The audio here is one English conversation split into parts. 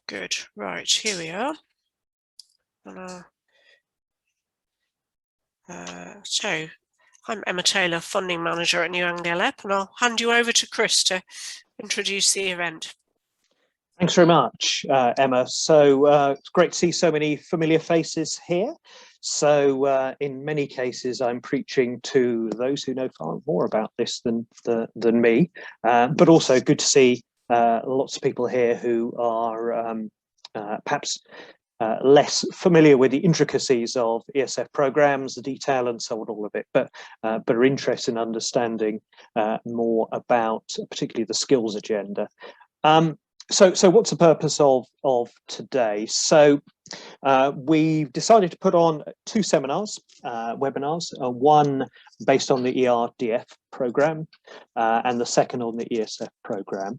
Good. Right, here we are. So, I'm Emma Taylor, Funding Manager at New Anglia LEP, and I'll hand you over to Chris to introduce the event. Thanks very much, Emma. So it's great to see so many familiar faces here. So in many cases, I'm preaching to those who know far more about this than me, but also good to see lots of people here who are perhaps less familiar with the intricacies of ESF programs, the detail and so on, all of it, but are interested in understanding more about particularly the skills agenda. So what's the purpose of today? So we've decided to put on two seminars, webinars, one based on the ERDF program and the second on the ESF program.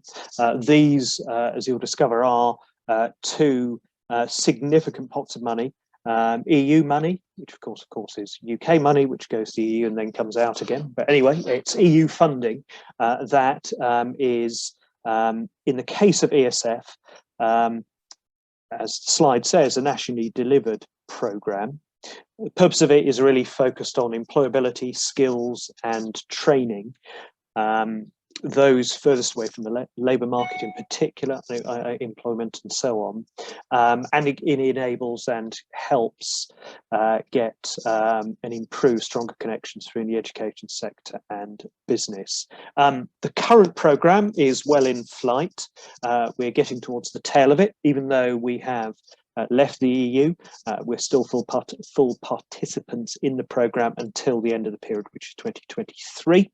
These, as you'll discover, are two significant pots of money. EU money, which of course is UK money, which goes to the EU and then comes out again. But anyway, it's EU funding that is, in the case of ESF, as the slide says, a nationally delivered programme. The purpose of it is really focused on employability, skills and training. Those furthest away from the labour market in particular, employment and so on. And it enables and helps get and improve stronger connections between the education sector and business. The current programme is well in flight. We're getting towards the tail of it, even though we have left the EU. We're still full participants in the programme until the end of the period, which is 2023.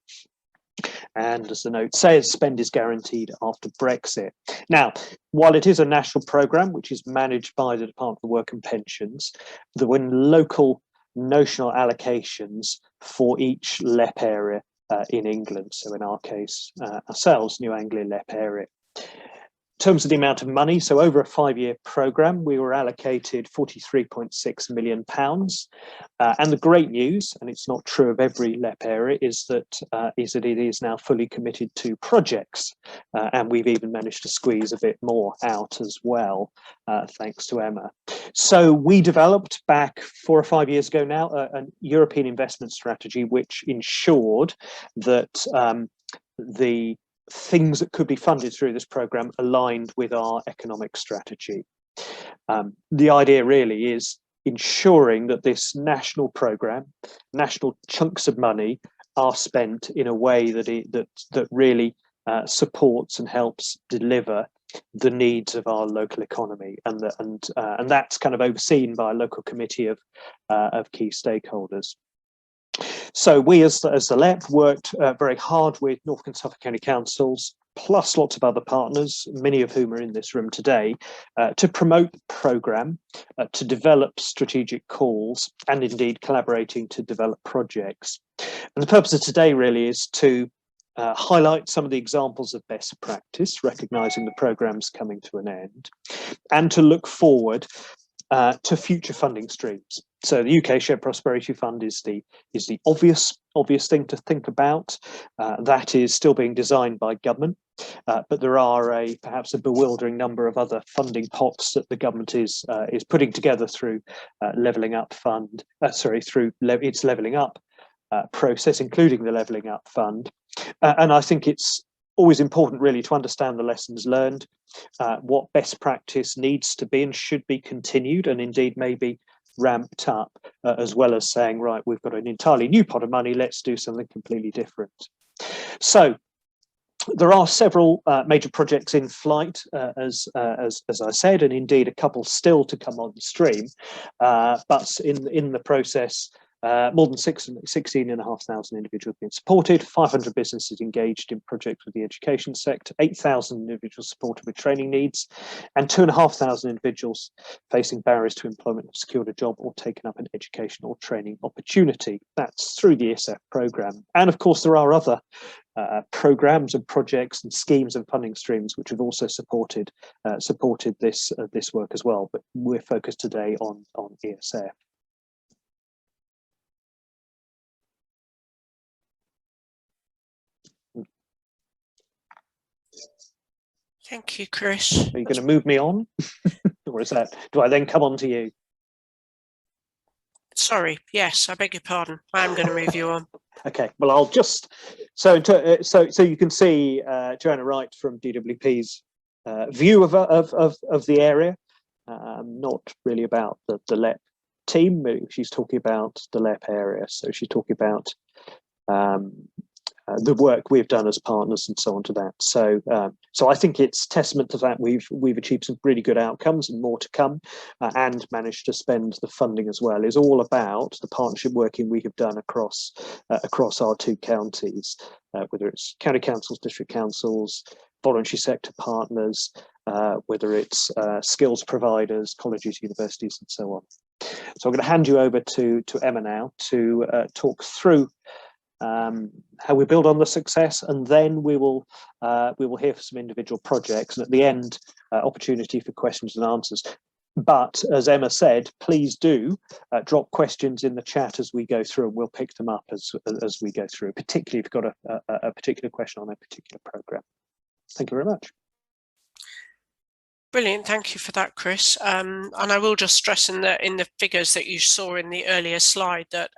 And as the note says, spend is guaranteed after Brexit. Now, while it is a national programme, which is managed by the Department for Work and Pensions, there were local notional allocations for each LEP area in England. So in our case, ourselves, New Anglia LEP area. In terms of the amount of money, so over a 5-year programme, we were allocated £43.6 million. And the great news, and it's not true of every LEP area, is that it is now fully committed to projects. And we've even managed to squeeze a bit more out as well, thanks to Emma. So we developed back 4 or 5 years ago now a European investment strategy, which ensured that the things that could be funded through this programme aligned with our economic strategy. The idea really is ensuring that this national programme, national chunks of money, are spent in a way that really supports and helps deliver the needs of our local economy, and that's kind of overseen by a local committee of key stakeholders. So we, as the LEP, worked very hard with Norfolk and Suffolk County Councils, plus lots of other partners, many of whom are in this room today, to promote the programme, to develop strategic calls, and indeed collaborating to develop projects. And the purpose of today really is to highlight some of the examples of best practice, recognising the programme's coming to an end, and to look forward to future funding streams. So the UK Shared Prosperity Fund is the obvious thing to think about. That is still being designed by government, but there are perhaps a bewildering number of other funding pots that the government is putting together through Levelling Up Fund. Through its Levelling Up process, including the Levelling Up Fund. And I think it's always important really to understand the lessons learned, what best practice needs to be and should be continued, and indeed maybe ramped up, as well as saying, right, we've got an entirely new pot of money, let's do something completely different. So there are several major projects in flight, as I said, and indeed a couple still to come on the stream, but in the process, more than 16,500 individuals being supported, 500 businesses engaged in projects with the education sector, 8,000 individuals supported with training needs, and 2,500 individuals facing barriers to employment have secured a job or taken up an educational or training opportunity. That's through the ESF programme. And of course, there are other programmes and projects and schemes and funding streams which have also supported this work as well. But we're focused today on ESF. Thank you, Chris. Are you going to move me on? Or is that, do I then come on to you? Sorry, yes, I beg your pardon. I am going to move you on. Okay, well, I'll just, so you can see Joanna Wright from DWP's view of the area, not really about the LEP team. She's talking about the LEP area, so she's talking about the work we've done as partners and so on to that. So I think it's testament to that we've achieved some really good outcomes and more to come, and managed to spend the funding as well. Is all about the partnership working we have done across our two counties, whether it's county councils, district councils, voluntary sector partners, whether it's skills providers, colleges, universities, and so on. So I'm going to hand you over to Emma now to talk through how we build on the success, and then we will hear for some individual projects, and at the end, opportunity for questions and answers. But as Emma said, please do drop questions in the chat as we go through, and we'll pick them up as we go through, particularly if you've got a particular question on a particular programme. Thank you very much. Brilliant, thank you for that, Chris. And I will just stress in the figures that you saw in the earlier slide that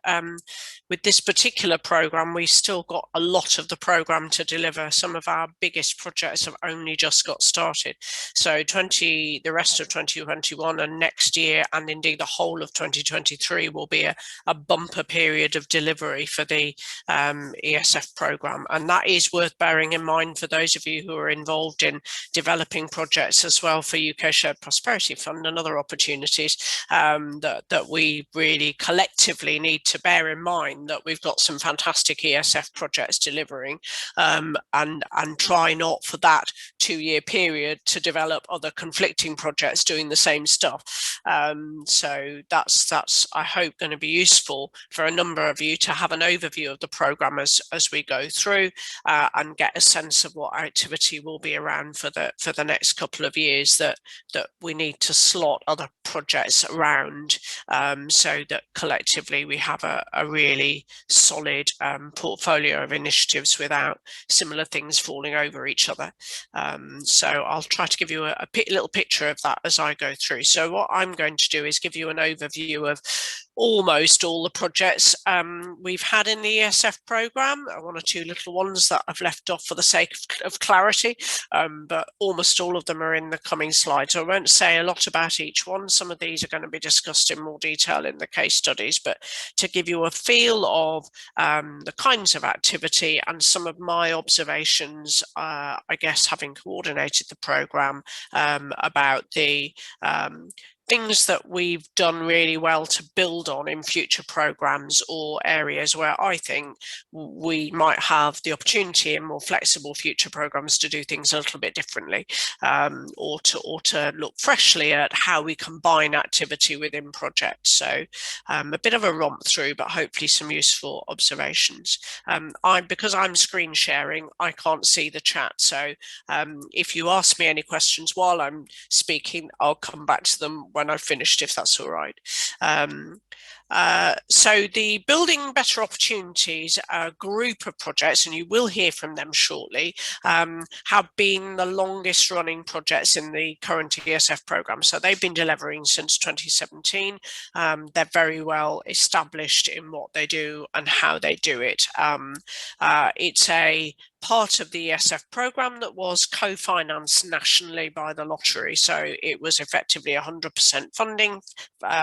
with this particular programme, we still got a lot of the programme to deliver. Some of our biggest projects have only just got started. So the rest of 2021 and next year, and indeed the whole of 2023, will be a bumper period of delivery for the ESF programme. And that is worth bearing in mind for those of you who are involved in developing projects as well for UK Shared Prosperity Fund and other opportunities, that we really collectively need to bear in mind that we've got some fantastic ESF projects delivering, and try not for that 2-year period to develop other conflicting projects doing the same stuff. So that's I hope going to be useful for a number of you to have an overview of the programme as we go through, and get a sense of what activity will be around for the next couple of years that we need to slot other projects around, so that collectively we have a really solid portfolio of initiatives without similar things falling over each other. So I'll try to give you a little picture of that as I go through. So what I'm going to do is give you an overview of almost all the projects we've had in the ESF programme. One or two little ones that I've left off for the sake of clarity, but almost all of them are in the coming slides. I won't say a lot about each one. Some of these are going to be discussed in more detail in the case studies, but to give you a feel of the kinds of activity and some of my observations, I guess having coordinated the programme, about the things that we've done really well to build on in future programmes, or areas where I think we might have the opportunity in more flexible future programmes to do things a little bit differently, or to look freshly at how we combine activity within projects. So a bit of a romp through, but hopefully some useful observations. Because I'm screen sharing, I can't see the chat. So if you ask me any questions while I'm speaking, I'll come back to them when I've finished, if that's all right. So the Building Better Opportunities group of projects, and you will hear from them shortly, have been the longest running projects in the current ESF programme. So they've been delivering since 2017. They're very well established in what they do and how they do it. It's a part of the ESF programme that was co-financed nationally by the lottery. So it was effectively 100% funding,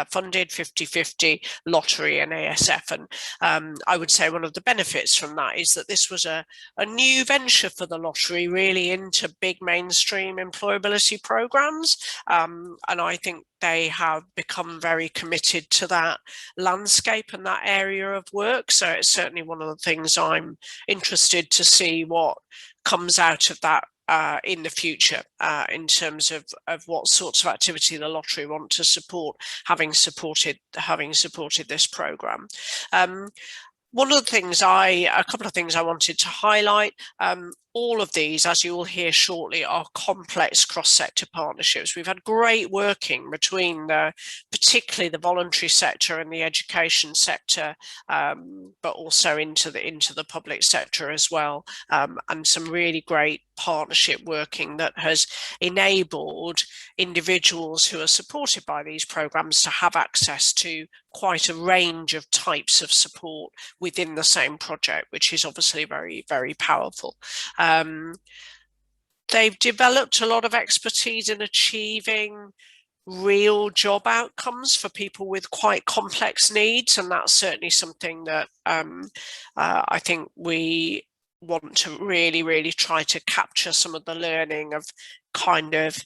funded 50-50 lottery and ASF. And I would say one of the benefits from that is that this was a new venture for the lottery, really into big mainstream employability programmes. And I think they have become very committed to that landscape and that area of work. So it's certainly one of the things I'm interested to see what comes out of that in the future, in terms of what sorts of activity the lottery want to support, having supported this programme. A couple of things I wanted to highlight. all of these, as you will hear shortly, are complex cross-sector partnerships. We've had great working between particularly the voluntary sector and the education sector, but also into the public sector as well, and some really great partnership working that has enabled individuals who are supported by these programs to have access to quite a range of types of support within the same project, which is obviously very, very powerful. They've developed a lot of expertise in achieving real job outcomes for people with quite complex needs, and that's certainly something that I think we want to really try to capture some of the learning of kind of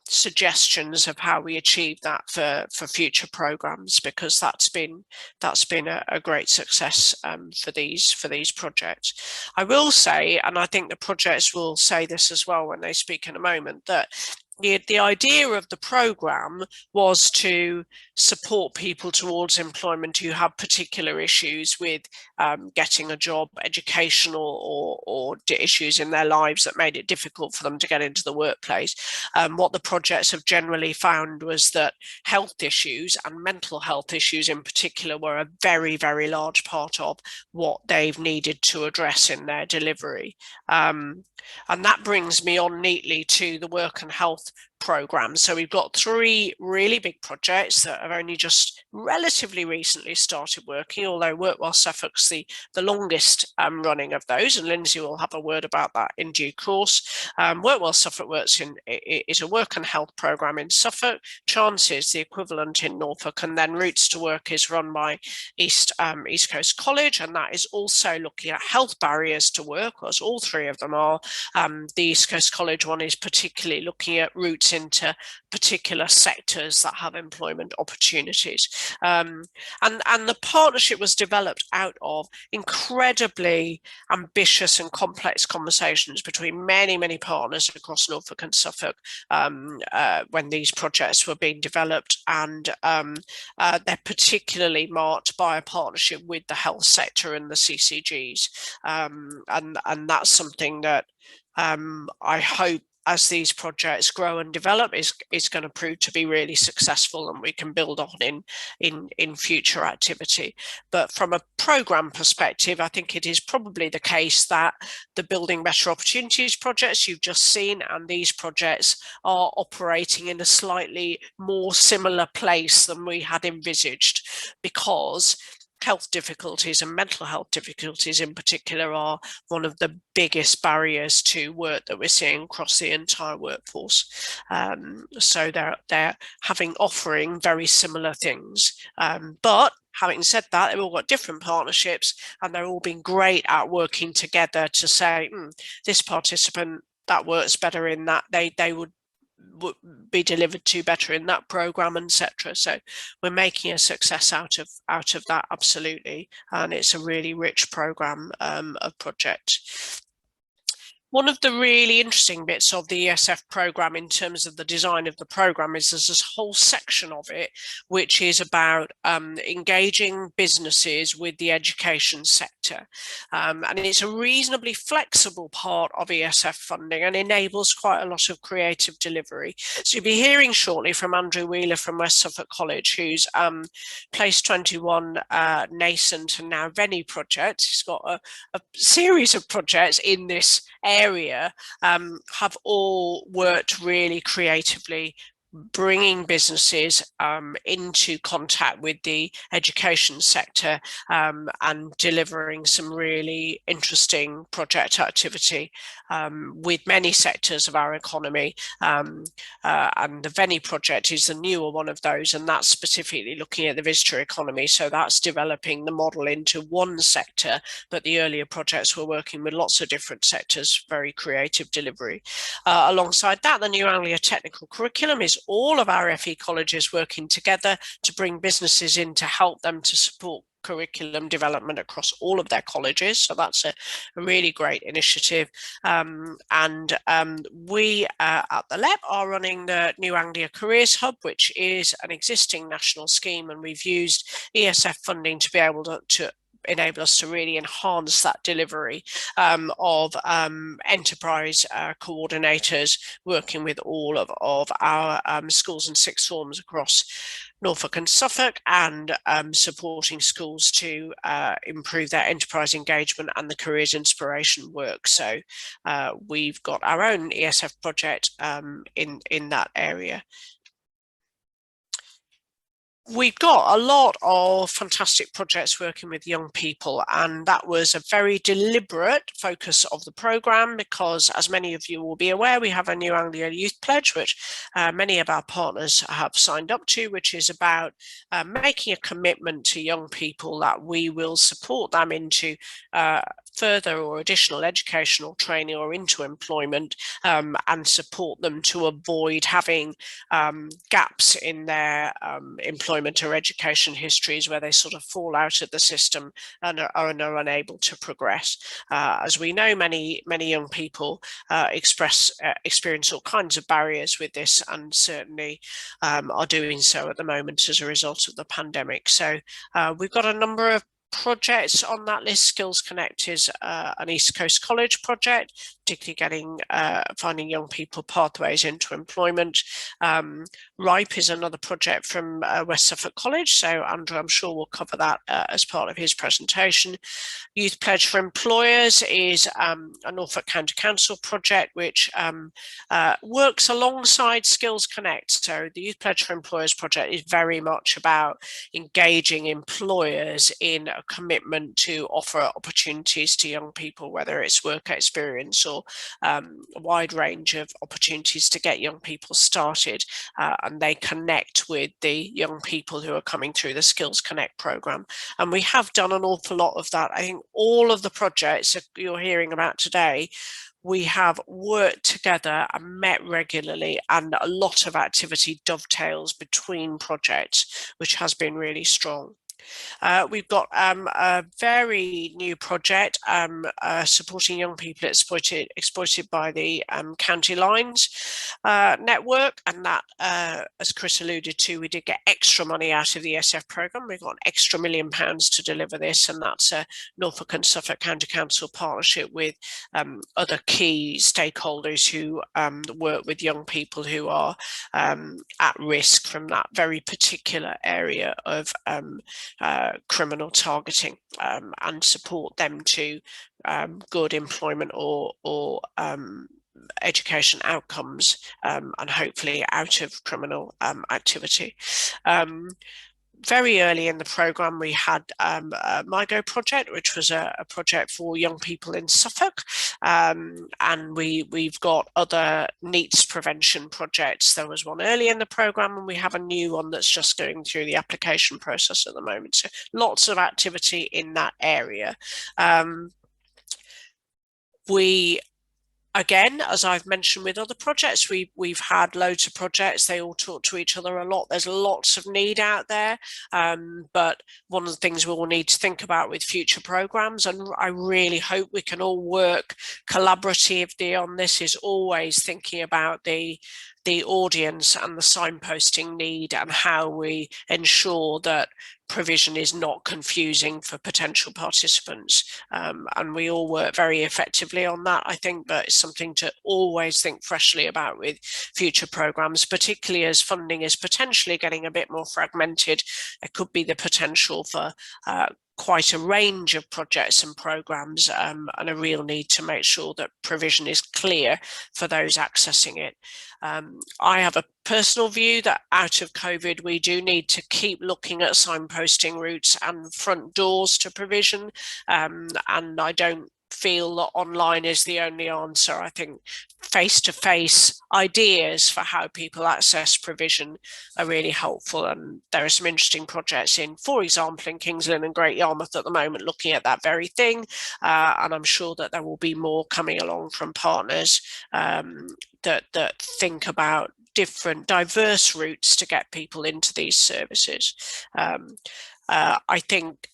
suggestions of how we achieve that for future programs, because that's been a great success for these projects. I will say, and I think the projects will say this as well when they speak in a moment, that the idea of the program was to support people towards employment who have particular issues with getting a job, educational or issues in their lives that made it difficult for them to get into the workplace. What the projects have generally found was that health issues and mental health issues in particular were a very, very large part of what they've needed to address in their delivery. And that brings me on neatly to the work and health program. So we've got 3 really big projects that have only just relatively recently started working, although Workwell Suffolk's the longest running of those, and Lindsay will have a word about that in due course. Workwell Suffolk is a work and health program in Suffolk, Chance is the equivalent in Norfolk, and then Routes to Work is run by East Coast College, and that is also looking at health barriers to work, as all 3 of them are. The East Coast College one is particularly looking at routes into particular sectors that have employment opportunities. And the partnership was developed out of incredibly ambitious and complex conversations between many partners across Norfolk and Suffolk when these projects were being developed, and they're particularly marked by a partnership with the health sector and the CCGs, and that's something that I hope, as these projects grow and develop, is going to prove to be really successful, and we can build on in future activity. But from a program perspective, I think it is probably the case that the Building Better Opportunities projects you've just seen and these projects are operating in a slightly more similar place than we had envisaged, because health difficulties and mental health difficulties in particular are one of the biggest barriers to work that we're seeing across the entire workforce. So they're offering very similar things, but having said that, they've all got different partnerships, and they're all been great at working together to say, this participant, that works better in that, they would be delivered to better in that program, etc. So we're making a success out of that, absolutely, and it's a really rich program of project. One of the really interesting bits of the ESF program in terms of the design of the program is there's this whole section of it which is about engaging businesses with the education sector, and it's a reasonably flexible part of ESF funding and enables quite a lot of creative delivery. So you'll be hearing shortly from Andrew Wheeler from West Suffolk College, who's Place 21 nascent and now Venny project. He's got a series of projects in this area, have all worked really creatively, bringing businesses into contact with the education sector and delivering some really interesting project activity with many sectors of our economy. And the Venny project is the newer one of those, and that's specifically looking at the visitor economy. So that's developing the model into one sector, but the earlier projects were working with lots of different sectors, very creative delivery. Alongside that, the New Anglia technical curriculum is all of our FE colleges working together to bring businesses in to help them to support curriculum development across all of their colleges. So that's a really great initiative. We at the LEP are running the New Anglia Careers Hub, which is an existing national scheme, and we've used ESF funding to be able to enable us to really enhance that delivery of enterprise coordinators working with all of our schools and sixth forms across Norfolk and Suffolk, and supporting schools to improve their enterprise engagement and the careers inspiration work. So we've got our own ESF project in that area. We've got a lot of fantastic projects working with young people, and that was a very deliberate focus of the programme because, as many of you will be aware, we have a New Anglia Youth Pledge, which many of our partners have signed up to, which is about making a commitment to young people that we will support them into further or additional educational training or into employment, and support them to avoid having gaps in their employment or education histories where they sort of fall out of the system and are unable to progress. As we know, many young people experience all kinds of barriers with this, and certainly are doing so at the moment as a result of the pandemic. So we've got a number of projects on that list. Skills Connect is an East Coast College project, particularly finding young people pathways into employment. RIPE is another project from West Suffolk College, so Andrew, I'm sure, will cover that as part of his presentation. Youth Pledge for Employers is a Norfolk County Council project which works alongside Skills Connect. So the Youth Pledge for Employers project is very much about engaging employers in a commitment to offer opportunities to young people, whether it's work experience or a wide range of opportunities to get young people started, and they connect with the young people who are coming through the Skills Connect programme. And we have done an awful lot of that. I think all of the projects that you're hearing about today, we have worked together and met regularly, and a lot of activity dovetails between projects, which has been really strong. We've got a very new project supporting young people exploited by the county lines network, and that, as Chris alluded to, we did get extra money out of the ESF programme. We've got an extra £1 million to deliver this, and that's a Norfolk and Suffolk County Council partnership with other key stakeholders who work with young people who are at risk from that very particular area of criminal targeting, and support them to good employment or education outcomes, and hopefully out of criminal activity. Very early in the programme, we had a MyGo project, which was a project for young people in Suffolk, and we've got other NEETs prevention projects. There was one early in the programme, and we have a new one that's just going through the application process at the moment. So lots of activity in that area. Again, as I've mentioned with other projects, we've had loads of projects. They all talk to each other a lot. There's lots of need out there, but one of the things we will need to think about with future programmes, and I really hope we can all work collaboratively on this, is always thinking about the audience and the signposting need, and how we ensure that provision is not confusing for potential participants. And we all work very effectively on that, I think, but it's something to always think freshly about with future programmes, particularly as funding is potentially getting a bit more fragmented. There could be the potential for quite a range of projects and programmes, and a real need to make sure that provision is clear for those accessing it. I have a personal view that out of COVID, we do need to keep looking at signposting routes and front doors to provision, and I don't feel that online is the only answer. I think face-to-face ideas for how people access provision are really helpful, and there are some interesting projects in, for example, in Kings Lynn and Great Yarmouth at the moment looking at that very thing, and I'm sure that there will be more coming along from partners that think about different diverse routes to get people into these services. I think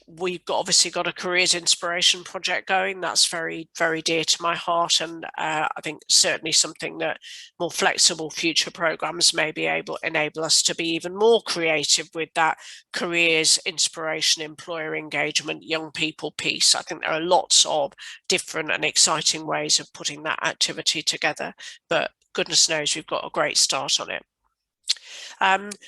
we've obviously got a careers inspiration project going. That's very, very dear to my heart, and I think certainly something that more flexible future programs may be enable us to be even more creative with that careers inspiration, employer engagement, young people piece. I think there are lots of different and exciting ways of putting that activity together, but goodness knows we've got a great start on it.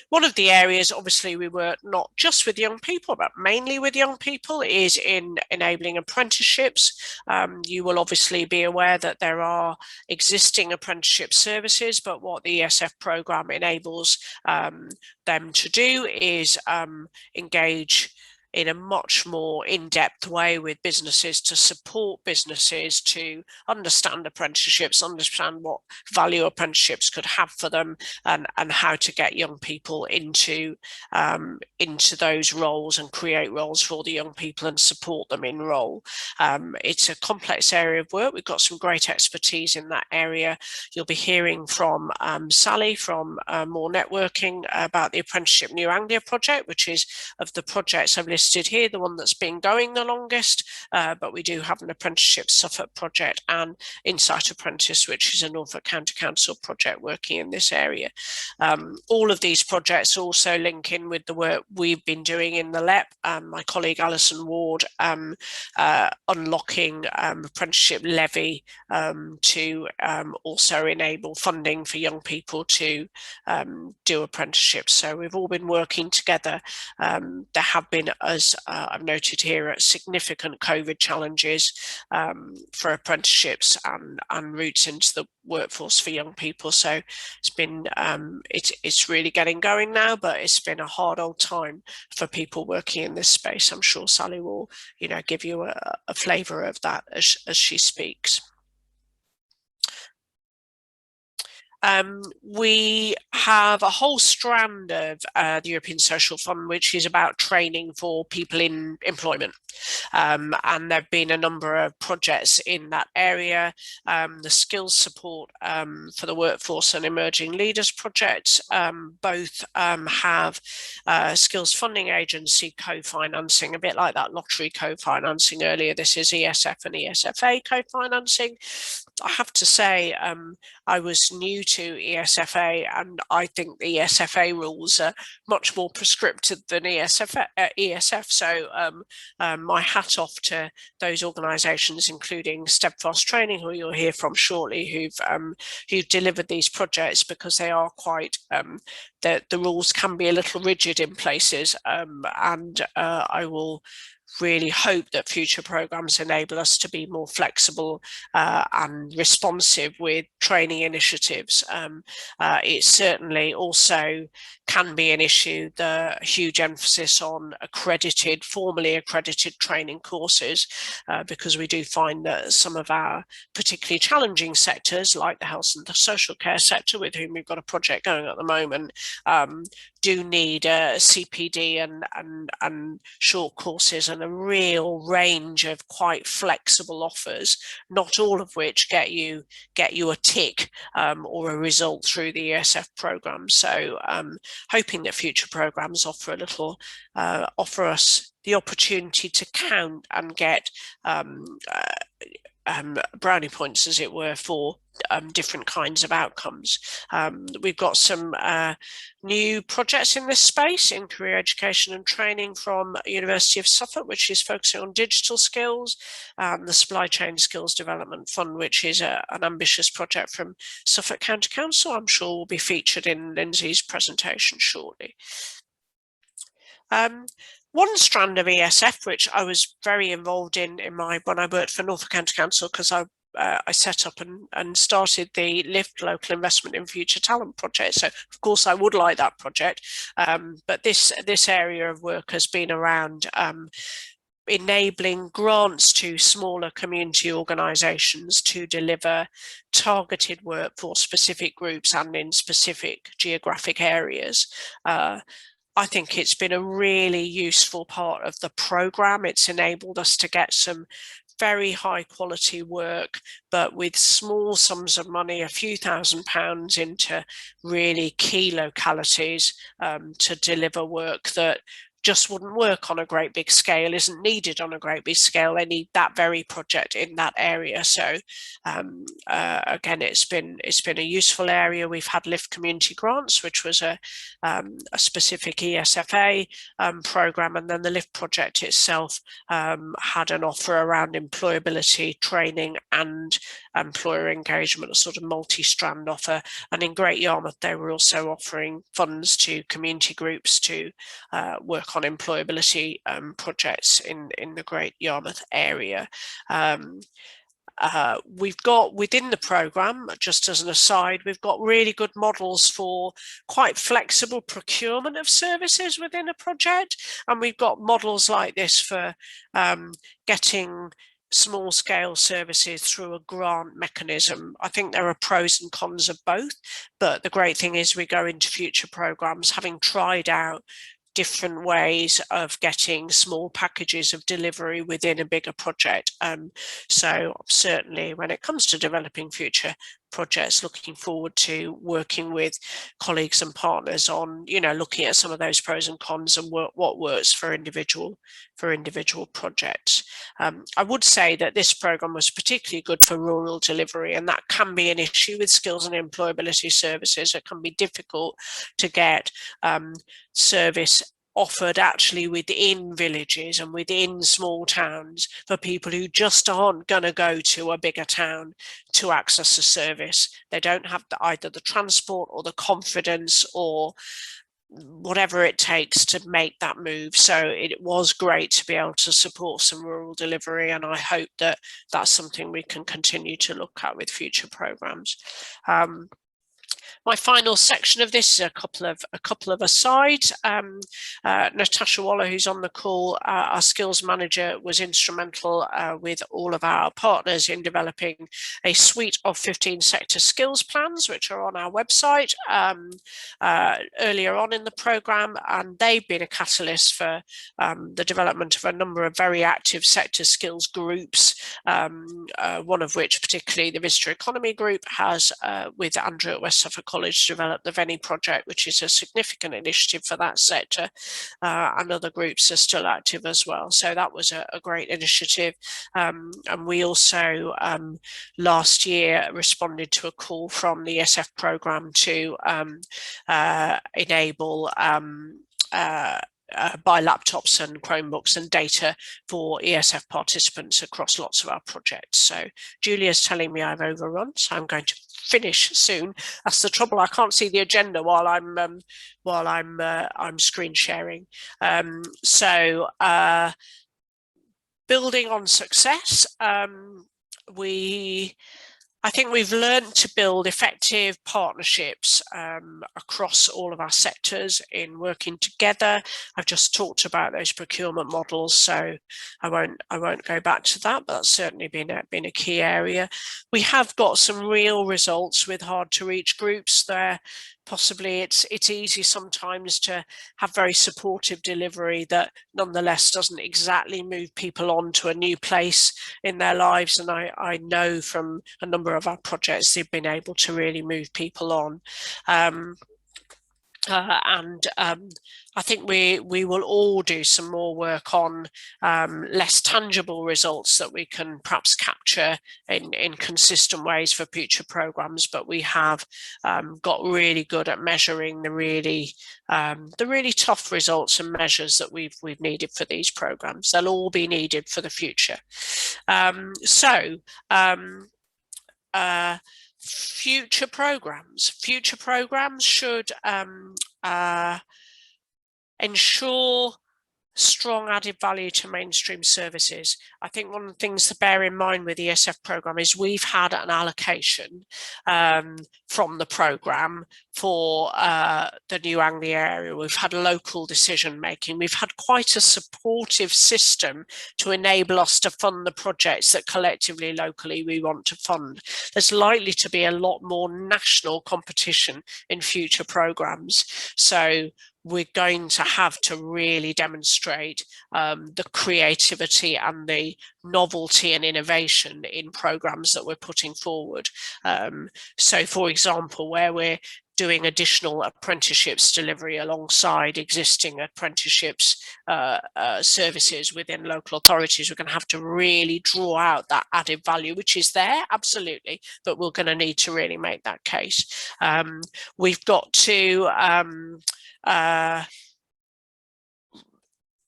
One of the areas, obviously, we work not just with young people, but mainly with young people, is in enabling apprenticeships. You will obviously be aware that there are existing apprenticeship services, but what the ESF programme enables them to do is engage in a much more in-depth way with businesses, to support businesses to understand apprenticeships, understand what value apprenticeships could have for them, and how to get young people into those roles and create roles for the young people and support them in role. It's a complex area of work. We've got some great expertise in that area. You'll be hearing from Sally from More Networking about the Apprenticeship New Anglia project, which is of the projects I've listed here, the one that's been going the longest, but we do have an Apprenticeships Suffolk project and Insight Apprentice, which is a Norfolk County Council project working in this area. All of these projects also link in with the work we've been doing in the LEP. My colleague Alison Ward unlocking apprenticeship levy to also enable funding for young people to do apprenticeships. So we've all been working together. There have been, as I've noted here, significant COVID challenges for apprenticeships and routes into the workforce for young people. So it's been it's really getting going now, but it's been a hard old time for people working in this space. I'm sure Sally will, give you a flavour of that as she speaks. We have a whole strand of the European Social Fund, which is about training for people in employment. And there have been a number of projects in that area. The skills support for the workforce and emerging leaders project both have skills funding agency co-financing, a bit like that lottery co-financing earlier. This is ESF and ESFA co-financing. I have to say, I was new to ESFA, and I think the ESFA rules are much more prescriptive than ESF. So my hat off to those organisations, including Steadfast Training, who you'll hear from shortly, who've delivered these projects, because they are quite the rules can be a little rigid in places, and I will really hope that future programs enable us to be more flexible and responsive with training initiatives. It certainly also can be an issue, the huge emphasis on formally accredited training courses, because we do find that some of our particularly challenging sectors, like the health and the social care sector, with whom we've got a project going at the moment, do need CPD and short courses and a real range of quite flexible offers, not all of which get you a tick or a result through the ESF program. So hoping that future programs offer us the opportunity to count and get brownie points, as it were, for different kinds of outcomes. We've got some new projects in this space in career education and training from University of Suffolk, which is focusing on digital skills, the Supply Chain Skills Development Fund, which is an ambitious project from Suffolk County Council. I'm sure will be featured in Lindsay's presentation shortly. One strand of ESF, which I was very involved in when I worked for Norfolk County Council, because I set up and started the LIFT Local Investment in Future Talent project. So of course I would like that project, but this area of work has been around enabling grants to smaller community organisations to deliver targeted work for specific groups and in specific geographic areas. I think it's been a really useful part of the programme. It's enabled us to get some very high quality work, but with small sums of money, a few £1,000s, into really key localities to deliver work that just wouldn't work on a great big scale, isn't needed on a great big scale. They need that very project in that area. So again, it's been a useful area. We've had LIFT community grants, which was a specific ESFA program, and then the LIFT project itself had an offer around employability training and employer engagement, a sort of multi-strand offer. And in Great Yarmouth, they were also offering funds to community groups to work on employability projects in the Great Yarmouth area. We've got within the programme, just as an aside, we've got really good models for quite flexible procurement of services within a project. And we've got models like this for getting small scale services through a grant mechanism. I think there are pros and cons of both, but the great thing is we go into future programmes having tried out different ways of getting small packages of delivery within a bigger project. So certainly when it comes to developing future projects, looking forward to working with colleagues and partners on, looking at some of those pros and cons and what works for individual projects. I would say that this programme was particularly good for rural delivery, and that can be an issue with skills and employability services. It can be difficult to get service offered actually within villages and within small towns for people who just aren't going to go to a bigger town to access a service. They don't have either the transport or the confidence or whatever it takes to make that move. So it was great to be able to support some rural delivery, and I hope that that's something we can continue to look at with future programmes. My final section of this is a couple of asides. Natasha Waller, who's on the call, our skills manager, was instrumental with all of our partners in developing a suite of 15 sector skills plans, which are on our website earlier on in the programme, and they've been a catalyst for the development of a number of very active sector skills groups, one of which particularly the Visitor Economy Group has, with Andrew at West Suffolk College, developed the Venny project, which is a significant initiative for that sector, and other groups are still active as well. So that was a great initiative. And we also last year responded to a call from the ESF programme to enable buy laptops and Chromebooks and data for ESF participants across lots of our projects. So Julia's telling me I've overrun, so I'm going to finish soon. That's the trouble. I can't see the agenda while I'm screen sharing. Building on success, I think we've learned to build effective partnerships across all of our sectors in working together. I've just talked about those procurement models, so I won't go back to that, but that's certainly been a key area. We have got some real results with hard to reach groups there. Possibly it's easy sometimes to have very supportive delivery that nonetheless doesn't exactly move people on to a new place in their lives. And I know from a number of our projects, they've been able to really move people on. I think we will all do some more work on less tangible results that we can perhaps capture in consistent ways for future programmes, but we have got really good at measuring the really tough results and measures that we've needed for these programmes. They'll all be needed for the future. Future programmes should ensure strong added value to mainstream services. I think one of the things to bear in mind with the ESF programme is we've had an allocation from the programme for the New Anglia area. We've had local decision making. We've had quite a supportive system to enable us to fund the projects that collectively, locally, we want to fund. There's likely to be a lot more national competition in future programmes. So we're going to have to really demonstrate the creativity and the novelty and innovation in programmes that we're putting forward. So, for example, where we're doing additional apprenticeships delivery alongside existing apprenticeships services within local authorities. We're going to have to really draw out that added value, which is there, absolutely, but we're going to need to really make that case. We've got to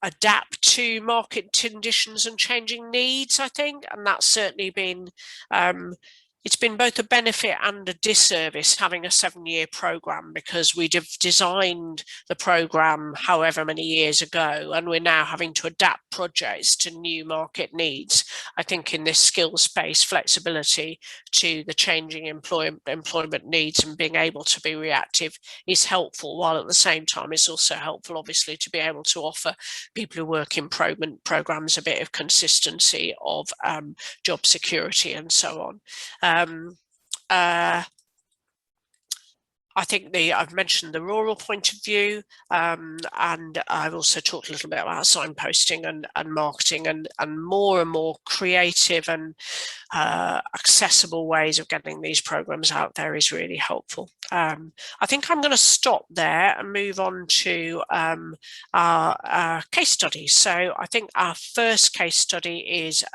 adapt to market conditions and changing needs, I think, and that's certainly been it's been both a benefit and a disservice having a 7-year program, because we'd have designed the program however many years ago, and we're now having to adapt projects to new market needs. I think in this skills-based flexibility to the changing employment needs and being able to be reactive is helpful, while at the same time it's also helpful, obviously, to be able to offer people who work in programs a bit of consistency of job security and so on. I think I've mentioned the rural point of view, and I've also talked a little bit about signposting and marketing, and more creative and accessible ways of getting these programs out there is really helpful. I think I'm going to stop there and move on to our case studies. So I think our first case study is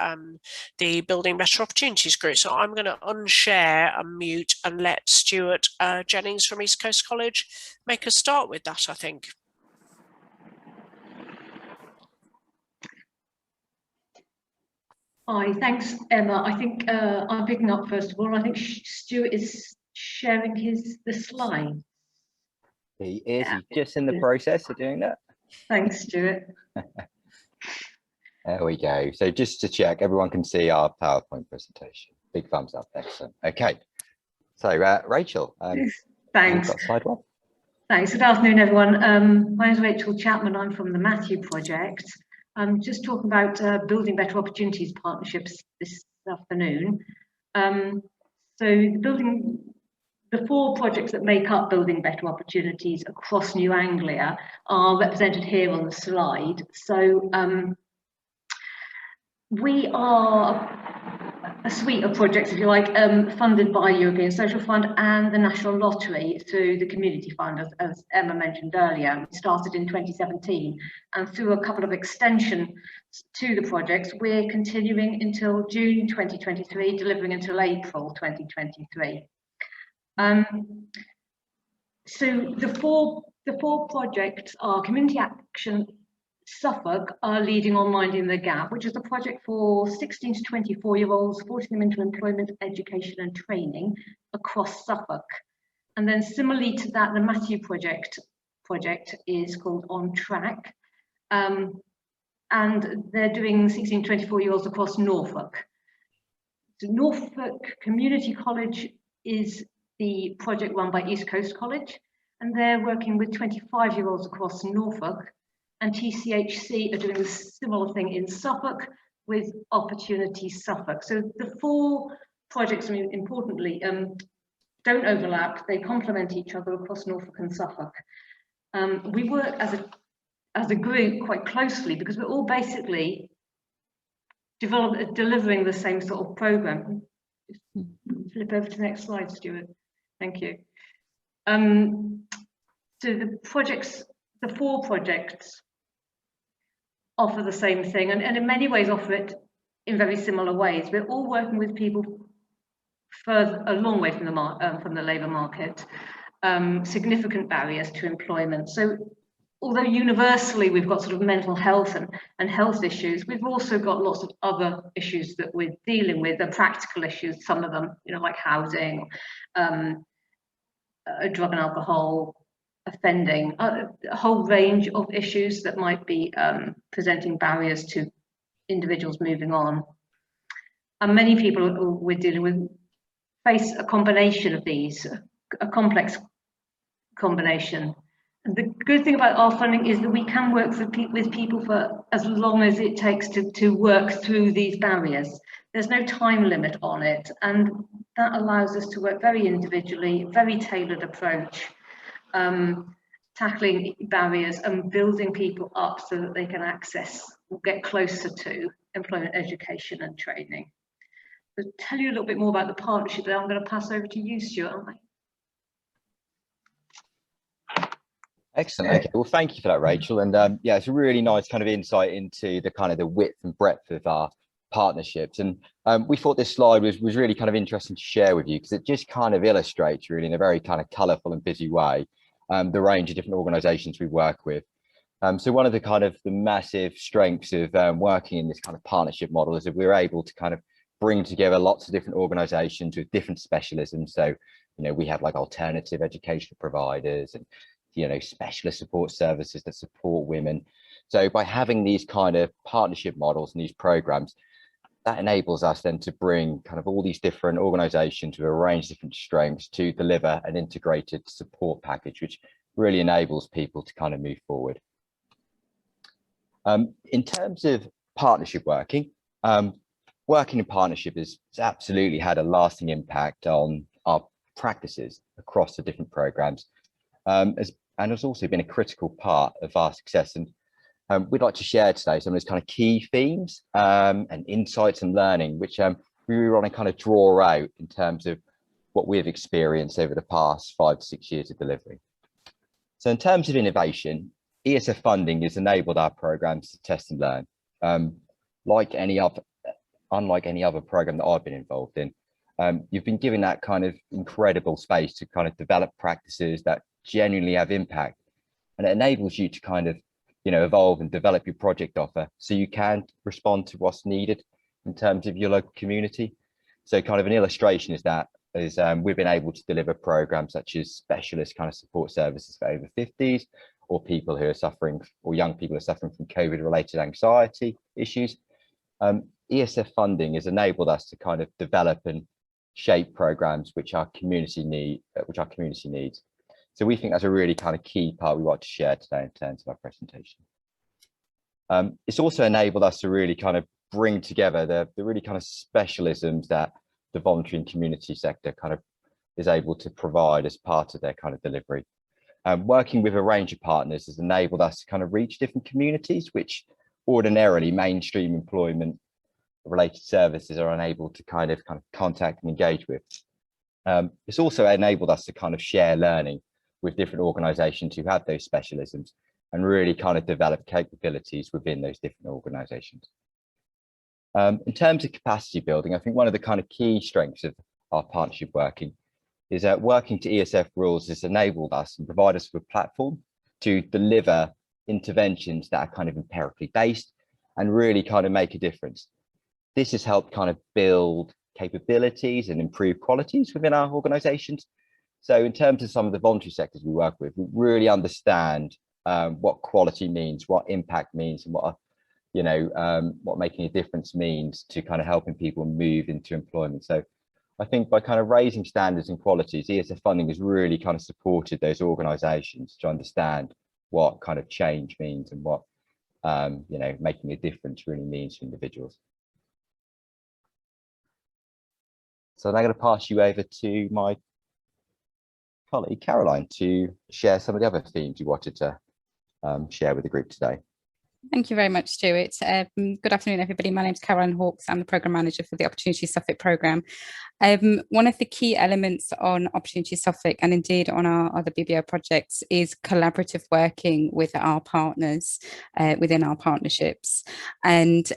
the Building Better Opportunities group. So I'm going to unshare, unmute, and let Stuart Jennings from East Coast College make a start with that, I think. Hi, thanks, Emma. I think I'm picking up first of all. I think Stuart is sharing the slide. He is. He's just in the process of doing that. Thanks, Stuart. There we go. So just to check, everyone can see our PowerPoint presentation. Big thumbs up. Excellent. Okay. So Rachel, thanks. You've got slide 1. Thanks. Good afternoon, everyone. My name is Rachel Chapman. I'm from the Matthew Project. I'm just talking about Building Better Opportunities partnerships this afternoon. The 4 projects that make up Building Better Opportunities across New Anglia are represented here on the slide. So we are a suite of projects, if you like, funded by European Social Fund and the National Lottery through the Community Fund, as Emma mentioned earlier. We started in 2017, and through a couple of extensions to the projects, we're continuing until June 2023, delivering until April 2023. So the four projects are Community Action Suffolk are leading on Minding the Gap, which is a project for 16 to 24-year-olds, forcing them into employment, education and training across Suffolk. And then similarly to that, the Matthew project is called On Track. And they're doing 16 to 24-year-olds across Norfolk. So Norfolk Community College is the project run by East Coast College, and they're working with 25-year-olds across Norfolk. And TCHC are doing a similar thing in Suffolk with Opportunity Suffolk. So the 4 projects, I mean, importantly, don't overlap. They complement each other across Norfolk and Suffolk. We work as a group quite closely because we're all basically delivering the same sort of program. Flip over to the next slide, Stuart. Thank you. So the 4 projects offer the same thing, and in many ways offer it in very similar ways. We're all working with people a long way from the labour market, significant barriers to employment. So although universally we've got sort of mental health and health issues, we've also got lots of other issues that we're dealing with, the practical issues, some of them, like housing, drug and alcohol, offending, a whole range of issues that might be presenting barriers to individuals moving on. And many people we're dealing with face a combination of these, a complex combination. And the good thing about our funding is that we can work with people for as long as it takes to work through these barriers. There's no time limit on it, and that allows us to work very individually, very tailored approach. Tackling barriers and building people up so that they can access or get closer to employment, education and training. To tell you a little bit more about the partnership, I'm going to pass over to you, Stuart, aren't I? Excellent. Okay. Well, thank you for that, Rachel. And yeah, it's a really nice kind of insight into the kind of the width and breadth of our partnerships. And we thought this slide was really kind of interesting to share with you because it just kind of illustrates really in a very kind of colourful and busy way the range of different organisations we work with. So one of the kind of the massive strengths of working in this kind of partnership model is that we're able to kind of bring together lots of different organisations with different specialisms. So, you know, we have like alternative educational providers and, you know, specialist support services that support women. So by having these kind of partnership models and these programs, that enables us then to bring kind of all these different organizations with a range of different strengths to deliver an integrated support package, which really enables people to kind of move forward. In terms of partnership working, working in partnership has absolutely had a lasting impact on our practices across the different programs. And has also been a critical part of our success. And we'd like to share today some of those kind of key themes and insights and learning, which we want to kind of draw out in terms of what we've experienced over the past 5 to 6 years of delivery. So in terms of innovation, ESF funding has enabled our programs to test and learn. Unlike any other program that I've been involved in, you've been given that kind of incredible space to kind of develop practices that genuinely have impact, and it enables you to kind of, you know, evolve and develop your project offer so you can respond to what's needed in terms of your local community. So kind of an illustration is that we've been able to deliver programs such as specialist kind of support services for over 50s, or people who are suffering, or young people who are suffering from COVID related anxiety issues. ESF funding has enabled us to kind of develop and shape programs which our community needs. So we think that's a really kind of key part we want to share today in terms of our presentation. It's also enabled us to really kind of bring together the really kind of specialisms that the voluntary and community sector kind of is able to provide as part of their kind of delivery. Working with a range of partners has enabled us to kind of reach different communities, which ordinarily mainstream employment related services are unable to kind of contact and engage with. It's also enabled us to kind of share learning with different organizations who have those specialisms and really kind of develop capabilities within those different organizations. In terms of capacity building, I think one of the kind of key strengths of our partnership working is that working to ESF rules has enabled us and provide us with a platform to deliver interventions that are kind of empirically based and really kind of make a difference. This has helped kind of build capabilities and improve qualities within our organizations. So in terms of some of the voluntary sectors we work with, we really understand what quality means, what impact means, and what, you know, what making a difference means to kind of helping people move into employment. So I think by kind of raising standards and qualities, ESF funding has really kind of supported those organizations to understand what kind of change means and what, you know, making a difference really means to individuals. So I'm going to pass you over to my colleague Caroline to share some of the other themes you wanted to share with the group today. Thank you very much, Stuart. Good afternoon, everybody. My name is Caroline Hawkes. I'm the Programme Manager for the Opportunities Suffolk programme. One of the key elements on Opportunities Suffolk, and indeed on our other BBO projects, is collaborative working with our partners within our partnerships, and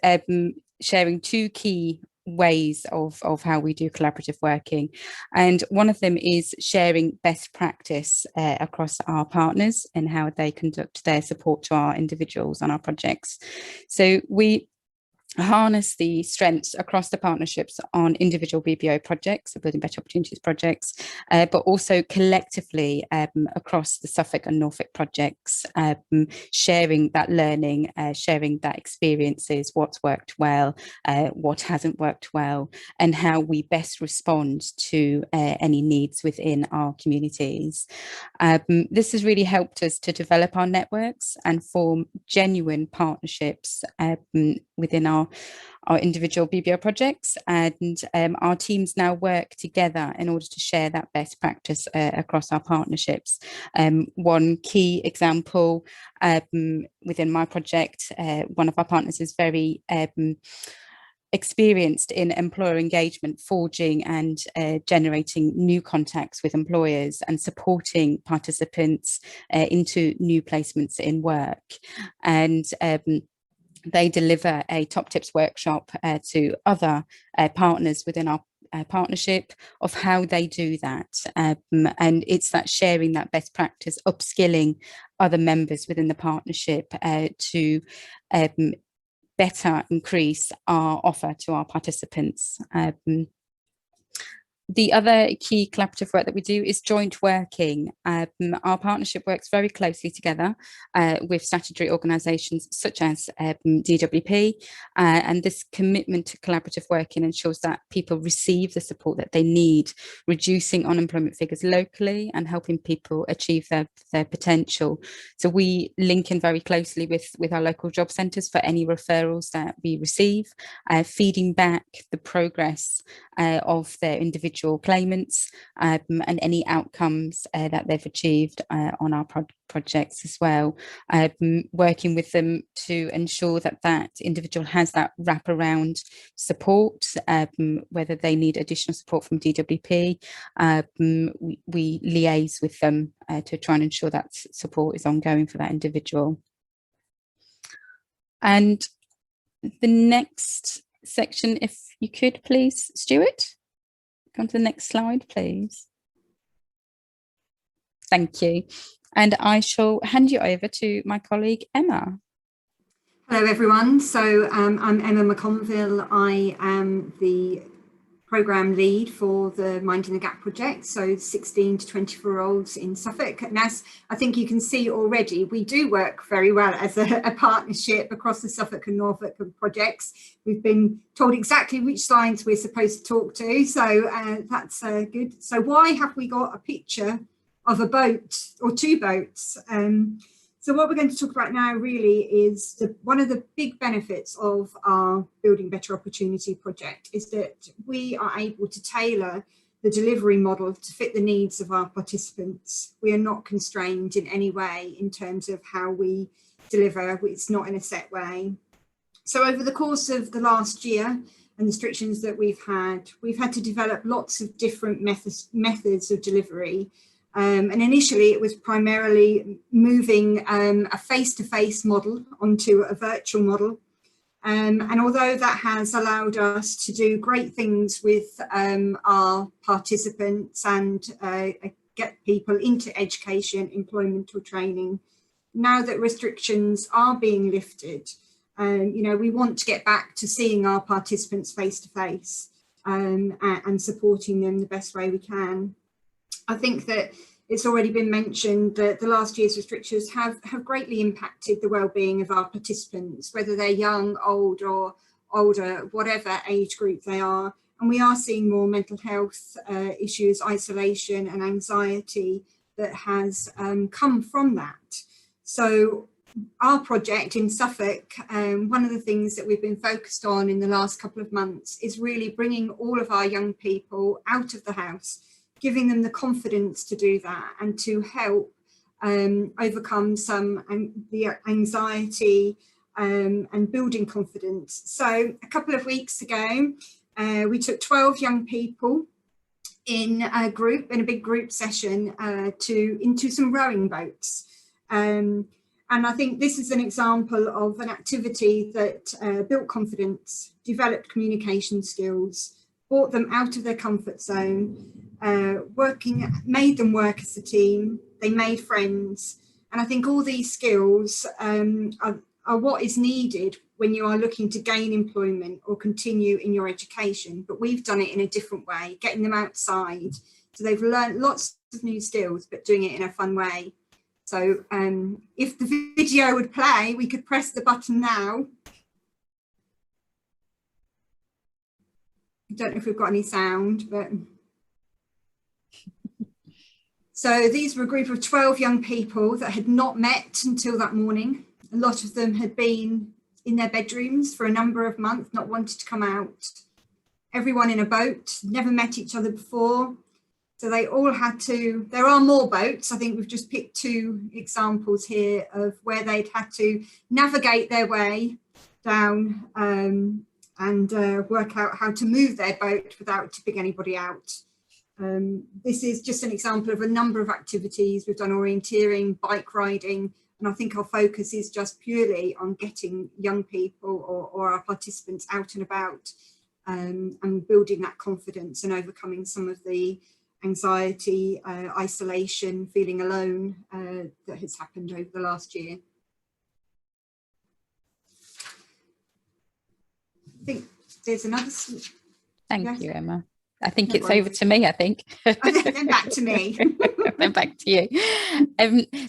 sharing two key ways of how we do collaborative working. And one of them is sharing best practice across our partners and how they conduct their support to our individuals on our projects. So we harness the strengths across the partnerships on individual BBO projects, so building better opportunities projects, but also collectively across the Suffolk and Norfolk projects, sharing that learning, sharing that experiences, what's worked well, what hasn't worked well, and how we best respond to any needs within our communities. This has really helped us to develop our networks and form genuine partnerships within our individual BBO projects, and our teams now work together in order to share that best practice across our partnerships. One key example within my project, one of our partners is very experienced in employer engagement, forging and generating new contacts with employers and supporting participants into new placements in work. And they deliver a top tips workshop to other partners within our partnership of how they do that, and it's that sharing that best practice, upskilling other members within the partnership to better increase our offer to our participants. The other key collaborative work that we do is joint working. Our partnership works very closely together with statutory organisations such as DWP, and this commitment to collaborative working ensures that people receive the support that they need, reducing unemployment figures locally and helping people achieve their potential. So we link in very closely with our local job centres for any referrals that we receive, feeding back the progress of their individual claimants and any outcomes that they've achieved on our projects as well, working with them to ensure that that individual has that wraparound support, whether they need additional support from DWP. We liaise with them to try and ensure that support is ongoing for that individual. And the next section, if you could please, Stuart, come to the next slide, please. Thank you. And I shall hand you over to my colleague, Emma. Hello, everyone. So I'm Emma McConville. I am the programme lead for the Minding the Gap project, so 16 to 24-year-olds in Suffolk. And as I think you can see already, we do work very well as a partnership across the Suffolk and Norfolk projects. We've been told exactly which slides we're supposed to talk to, so that's good. So why have we got a picture of a boat or two boats? So what we're going to talk about now really is one of the big benefits of our Building Better Opportunity project is that we are able to tailor the delivery model to fit the needs of our participants. We are not constrained in any way in terms of how we deliver. It's not in a set way. So over the course of the last year and the restrictions that we've had to develop lots of different methods of delivery. And initially it was primarily moving a face-to-face model onto a virtual model. And although that has allowed us to do great things with our participants and get people into education, employment or training, now that restrictions are being lifted, we want to get back to seeing our participants face-to-face and supporting them the best way we can. I think that it's already been mentioned that the last year's restrictions have greatly impacted the well-being of our participants, whether they're young, old or older, whatever age group they are. And we are seeing more mental health issues, isolation and anxiety that has come from that. So our project in Suffolk, one of the things that we've been focused on in the last couple of months is really bringing all of our young people out of the house, giving them the confidence to do that and to help overcome some the anxiety and building confidence. So a couple of weeks ago, we took 12 young people in a big group session into some rowing boats. And I think this is an example of an activity that built confidence, developed communication skills, brought them out of their comfort zone, made them work as a team, they made friends. And I think all these skills are what is needed when you are looking to gain employment or continue in your education. But we've done it in a different way, getting them outside. So they've learned lots of new skills, but doing it in a fun way. So if the video would play, we could press the button now. I don't know if we've got any sound, but. So these were a group of 12 young people that had not met until that morning. A lot of them had been in their bedrooms for a number of months, not wanted to come out. Everyone in a boat, never met each other before. So they all had to, there are more boats. I think we've just picked two examples here of where they'd had to navigate their way down and work out how to move their boat without tipping anybody out. This is just an example of a number of activities. We've done orienteering, bike riding, and I think our focus is just purely on getting young people or our participants out and about, and building that confidence and overcoming some of the anxiety, isolation, feeling alone that has happened over the last year. I think there's another. Thank you, Emma. I think it's over to me, I think. Then back to me. Then back to you.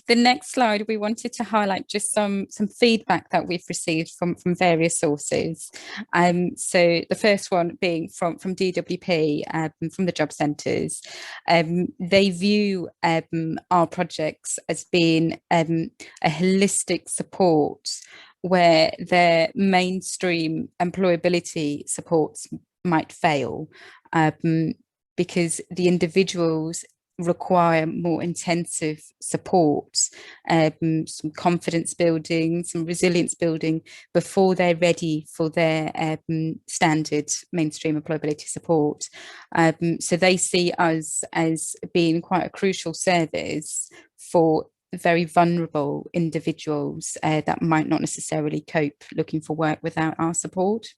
The next slide, we wanted to highlight just some feedback that we've received from various sources. So the first one being from DWP, from the job centres. They view our projects as being a holistic support where their mainstream employability supports might fail, because the individuals require more intensive support, some confidence building, some resilience building before they're ready for their standard mainstream employability support. So they see us as being quite a crucial service for very vulnerable individuals that might not necessarily cope looking for work without our support.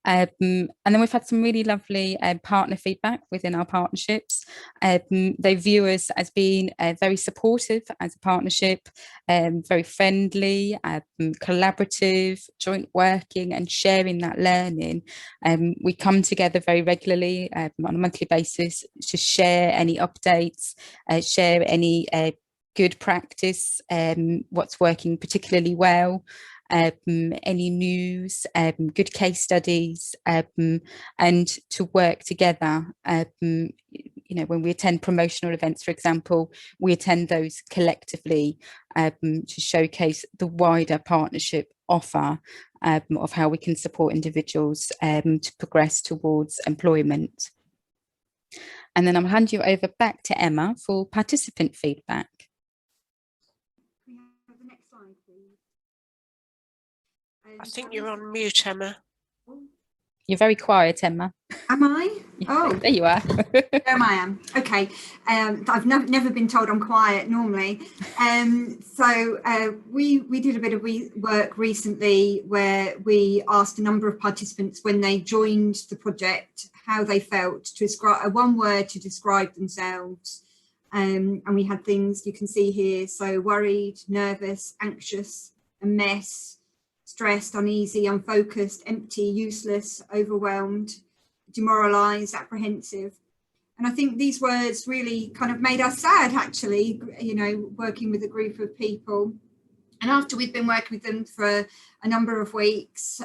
And then we've had some really lovely partner feedback within our partnerships. They view us as being very supportive as a partnership, very friendly, collaborative, joint working and sharing that learning. We come together very regularly on a monthly basis to share any updates, share any good practice, what's working particularly well, any news, good case studies, and to work together. You know, when we attend promotional events, for example, we attend those collectively to showcase the wider partnership offer of how we can support individuals to progress towards employment. And then I'll hand you over back to Emma for participant feedback. Can we have the next slide, please? I think you're on mute, Emma. You're very quiet, Emma. Am I? Oh, there you are. There I am. Okay. I've never been told I'm quiet normally. So we did a bit of work recently where we asked a number of participants when they joined the project how they felt, to describe one word to describe themselves. And we had things you can see here. So worried, nervous, anxious, a mess, stressed, uneasy, unfocused, empty, useless, overwhelmed, demoralised, apprehensive. And I think these words really kind of made us sad, actually, you know, working with a group of people. And after we'd been working with them for a number of weeks,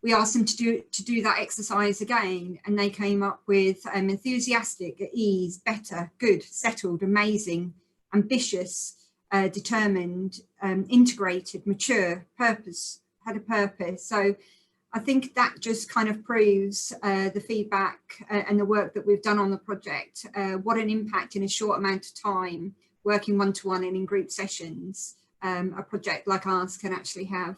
we asked them to do that exercise again. And they came up with enthusiastic, at ease, better, good, settled, amazing, ambitious, determined, integrated, mature, purpose, had a purpose. So I think that just kind of proves the feedback and the work that we've done on the project, what an impact in a short amount of time, working one-to-one and in group sessions, a project like ours can actually have.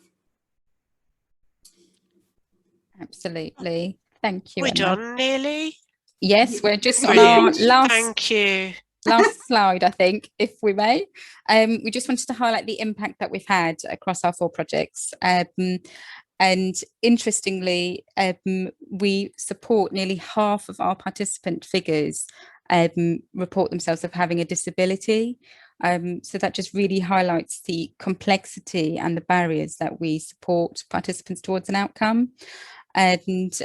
Absolutely. Thank you, We're Emma. Done nearly? Yes, we're just on Brilliant. our last. Thank you. Last slide, I think, if we may. We just wanted to highlight the impact that we've had across our 4 projects. And interestingly, we support nearly half of our participant figures report themselves of having a disability. So that just really highlights the complexity and the barriers that we support participants towards an outcome. And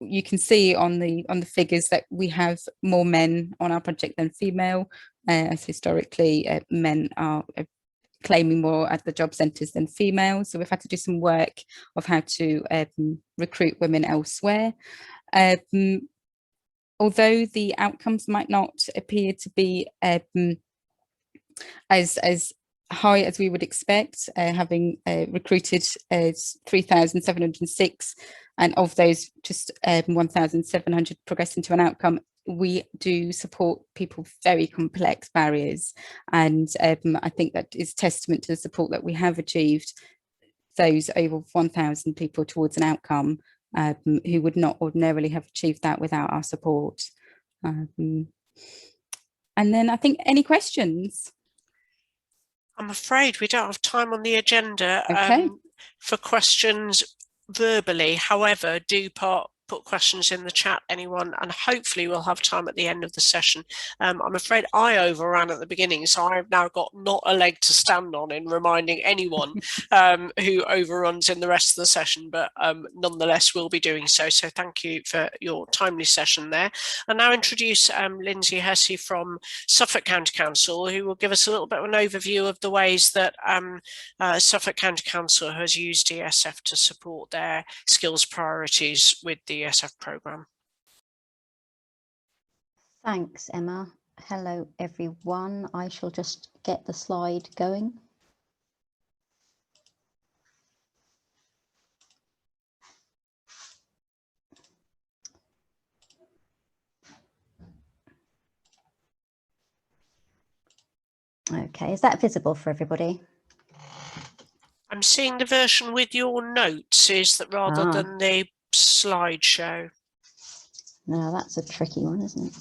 you can see on the figures that we have more men on our project than female, as historically men are claiming more at the job centres than females. So we've had to do some work of how to recruit women elsewhere. Although the outcomes might not appear to be as high as we would expect, having recruited 3,706, and of those just 1,700 progress into an outcome, we do support people with very complex barriers. And I think that is testament to the support that we have achieved those over 1,000 people towards an outcome who would not ordinarily have achieved that without our support. And then I think, any questions? I'm afraid we don't have time on the agenda for questions verbally. However, do put questions in the chat, anyone, and hopefully we'll have time at the end of the session. I'm afraid I overran at the beginning, so I've now got not a leg to stand on in reminding anyone who overruns in the rest of the session, but nonetheless we'll be doing so. So thank you for your timely session there. I'll now introduce Lindsay Hesse from Suffolk County Council, who will give us a little bit of an overview of the ways that Suffolk County Council has used ESF to support their skills priorities with the ESF programme. Thanks, Emma. Hello, everyone. I shall just get the slide going. Okay, is that visible for everybody? I'm seeing the version with your notes is that rather than the slideshow. No, that's a tricky one, isn't it?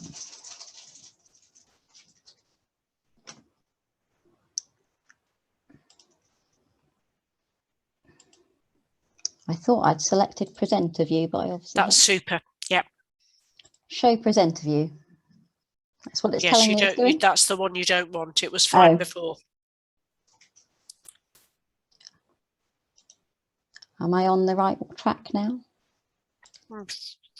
I thought I'd selected presenter view, but I obviously that's super. Yep. Show presenter view. That's what it's telling me it's doing. That's the one you don't want. It was fine before. Am I on the right track now?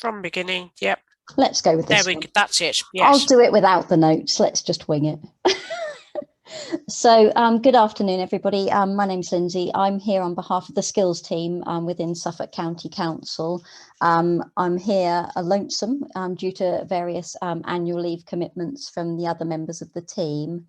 From beginning, yep. Let's go with this. There we go. That's it. Yes. I'll do it without the notes. Let's just wing it. So good afternoon, everybody. My name's Lindsay. I'm here on behalf of the skills team within Suffolk County Council. I'm here lonesome due to various annual leave commitments from the other members of the team.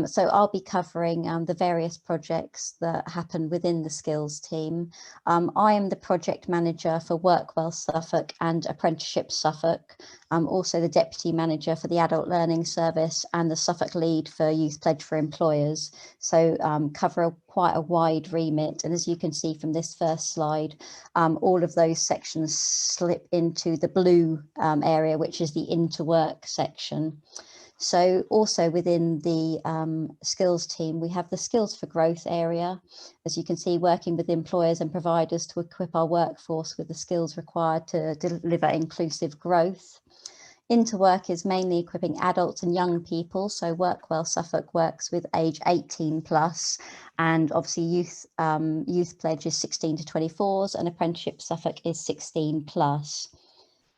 So I'll be covering the various projects that happen within the skills team. I am the project manager for Workwell Suffolk and Apprenticeships Suffolk. I'm also the deputy manager for the Adult Learning Service and the Suffolk lead for Youth Pledge for Employers. So cover quite a wide remit. And as you can see from this first slide, all of those sections slip into the blue area, which is the interwork section. So also within the skills team, we have the skills for growth area, as you can see, working with employers and providers to equip our workforce with the skills required to deliver inclusive growth. Interwork is mainly equipping adults and young people. So Workwell Suffolk works with age 18 plus, and obviously youth pledge is 16 to 24s, and Apprenticeship Suffolk is 16 plus.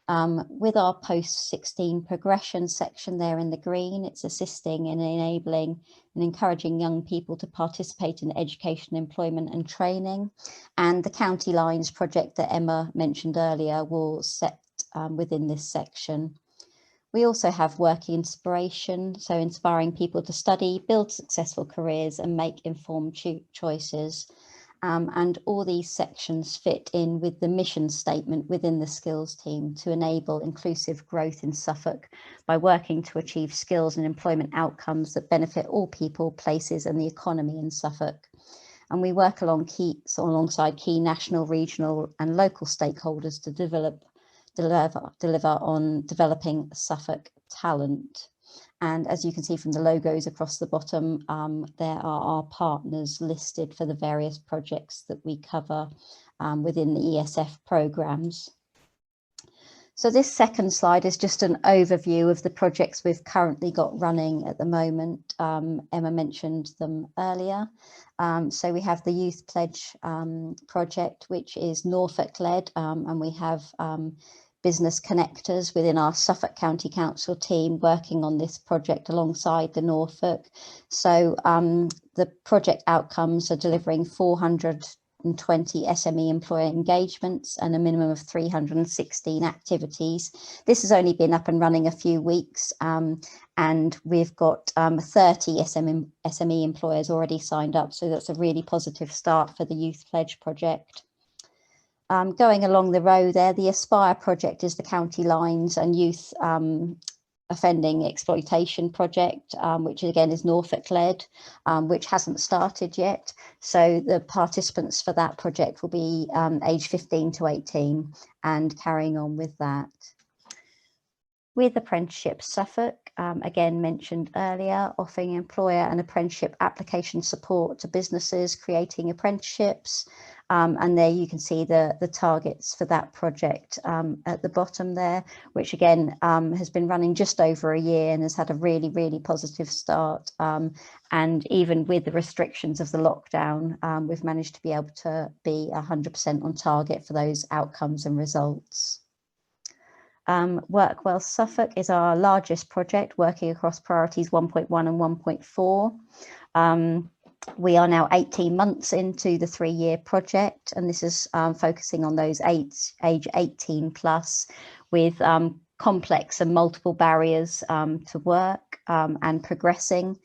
With our post-16 progression section there in the green, it's assisting in enabling and encouraging young people to participate in education, employment and training. And the County Lines project that Emma mentioned earlier will set within this section. We also have working inspiration, so inspiring people to study, build successful careers and make informed choices. And all these sections fit in with the mission statement within the skills team to enable inclusive growth in Suffolk by working to achieve skills and employment outcomes that benefit all people, places and the economy in Suffolk. And we work alongside key national, regional and local stakeholders to deliver on developing Suffolk talent. And as you can see from the logos across the bottom, there are our partners listed for the various projects that we cover within the ESF programs. So this second slide is just an overview of the projects we've currently got running at the moment. Emma mentioned them earlier. So we have the Youth Pledge project, which is Norfolk led, and we have business connectors within our Suffolk County Council team working on this project alongside the Norfolk. So the project outcomes are delivering 420 SME employer engagements and a minimum of 316 activities. This has only been up and running a few weeks, and we've got 30 SME employers already signed up. So that's a really positive start for the Youth Pledge project. Going along the row there, the Aspire project is the County Lines and Youth offending exploitation project, which again is Norfolk led, which hasn't started yet. So the participants for that project will be age 15 to 18 and carrying on with that. With Apprenticeships Suffolk, again mentioned earlier, offering employer and apprenticeship application support to businesses creating apprenticeships. And there you can see the targets for that project at the bottom there, which again has been running just over a year and has had a really, really positive start. And even with the restrictions of the lockdown, we've managed to be able to be 100% on target for those outcomes and results. Work Well Suffolk is our largest project, working across priorities 1.1 and 1.4. We are now 18 months into the 3-year project, and this is focusing on those age 18 plus with complex and multiple barriers to work and progressing.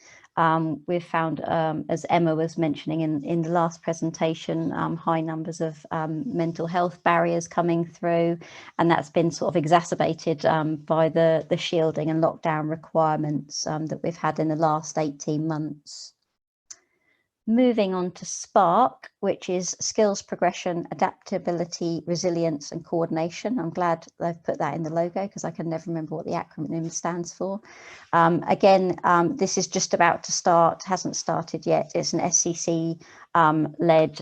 We've found, as Emma was mentioning in the last presentation, high numbers of mental health barriers coming through, and that's been sort of exacerbated by the shielding and lockdown requirements that we've had in the last 18 months. Moving on to SPARK, which is skills progression, adaptability, resilience and coordination. I'm glad they've put that in the logo because I can never remember what the acronym stands for. Again, this is just about to start, hasn't started yet. It's an SCC led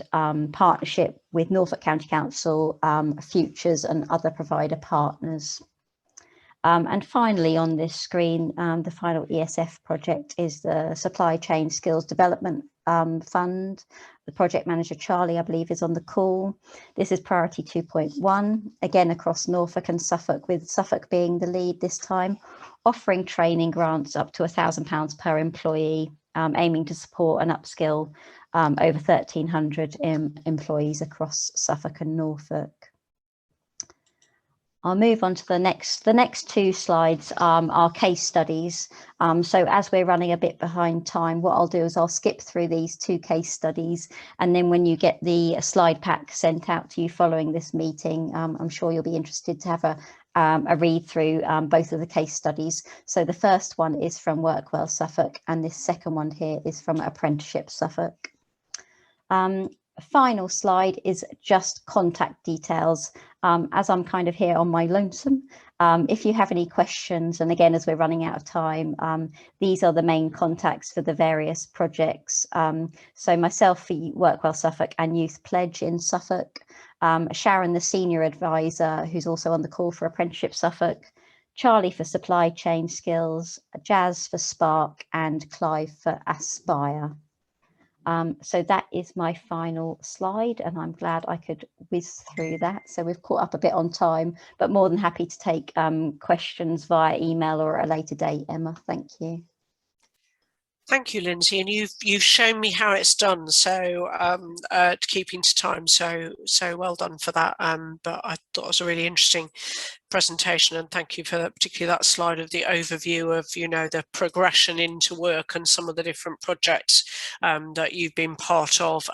partnership with Norfolk County Council, Futures and other provider partners. And finally on this screen, the final ESF project is the Supply Chain Skills Development Fund. The project manager, Charlie, I believe, is on the call. This is priority 2.1, again across Norfolk and Suffolk, with Suffolk being the lead this time, offering training grants up to £1,000 per employee, aiming to support and upskill over 1,300 employees across Suffolk and Norfolk. I'll move on to the next 2 slides are case studies. So as we're running a bit behind time, what I'll do is I'll skip through these 2 case studies, and then when you get the slide pack sent out to you following this meeting, I'm sure you'll be interested to have a read through both of the case studies. So the first one is from Work Well Suffolk, and this second one here is from Apprenticeships Suffolk. Final slide is just contact details. As I'm kind of here on my lonesome, if you have any questions, and again, as we're running out of time, these are the main contacts for the various projects. So myself for Work Well Suffolk and Youth Pledge in Suffolk, Sharon, the senior advisor, who's also on the call for Apprenticeships Suffolk, Charlie for Supply Chain Skills, Jazz for Spark, and Clive for Aspire. So that is my final slide, and I'm glad I could whiz through that. So we've caught up a bit on time, but more than happy to take questions via email or at a later date, Emma. Thank you. Thank you, Lindsay, and you've shown me how it's done. So keeping to time. So well done for that. But I thought it was a really interesting presentation, and thank you for that, particularly that slide of the overview of the progression into work and some of the different projects that you've been part of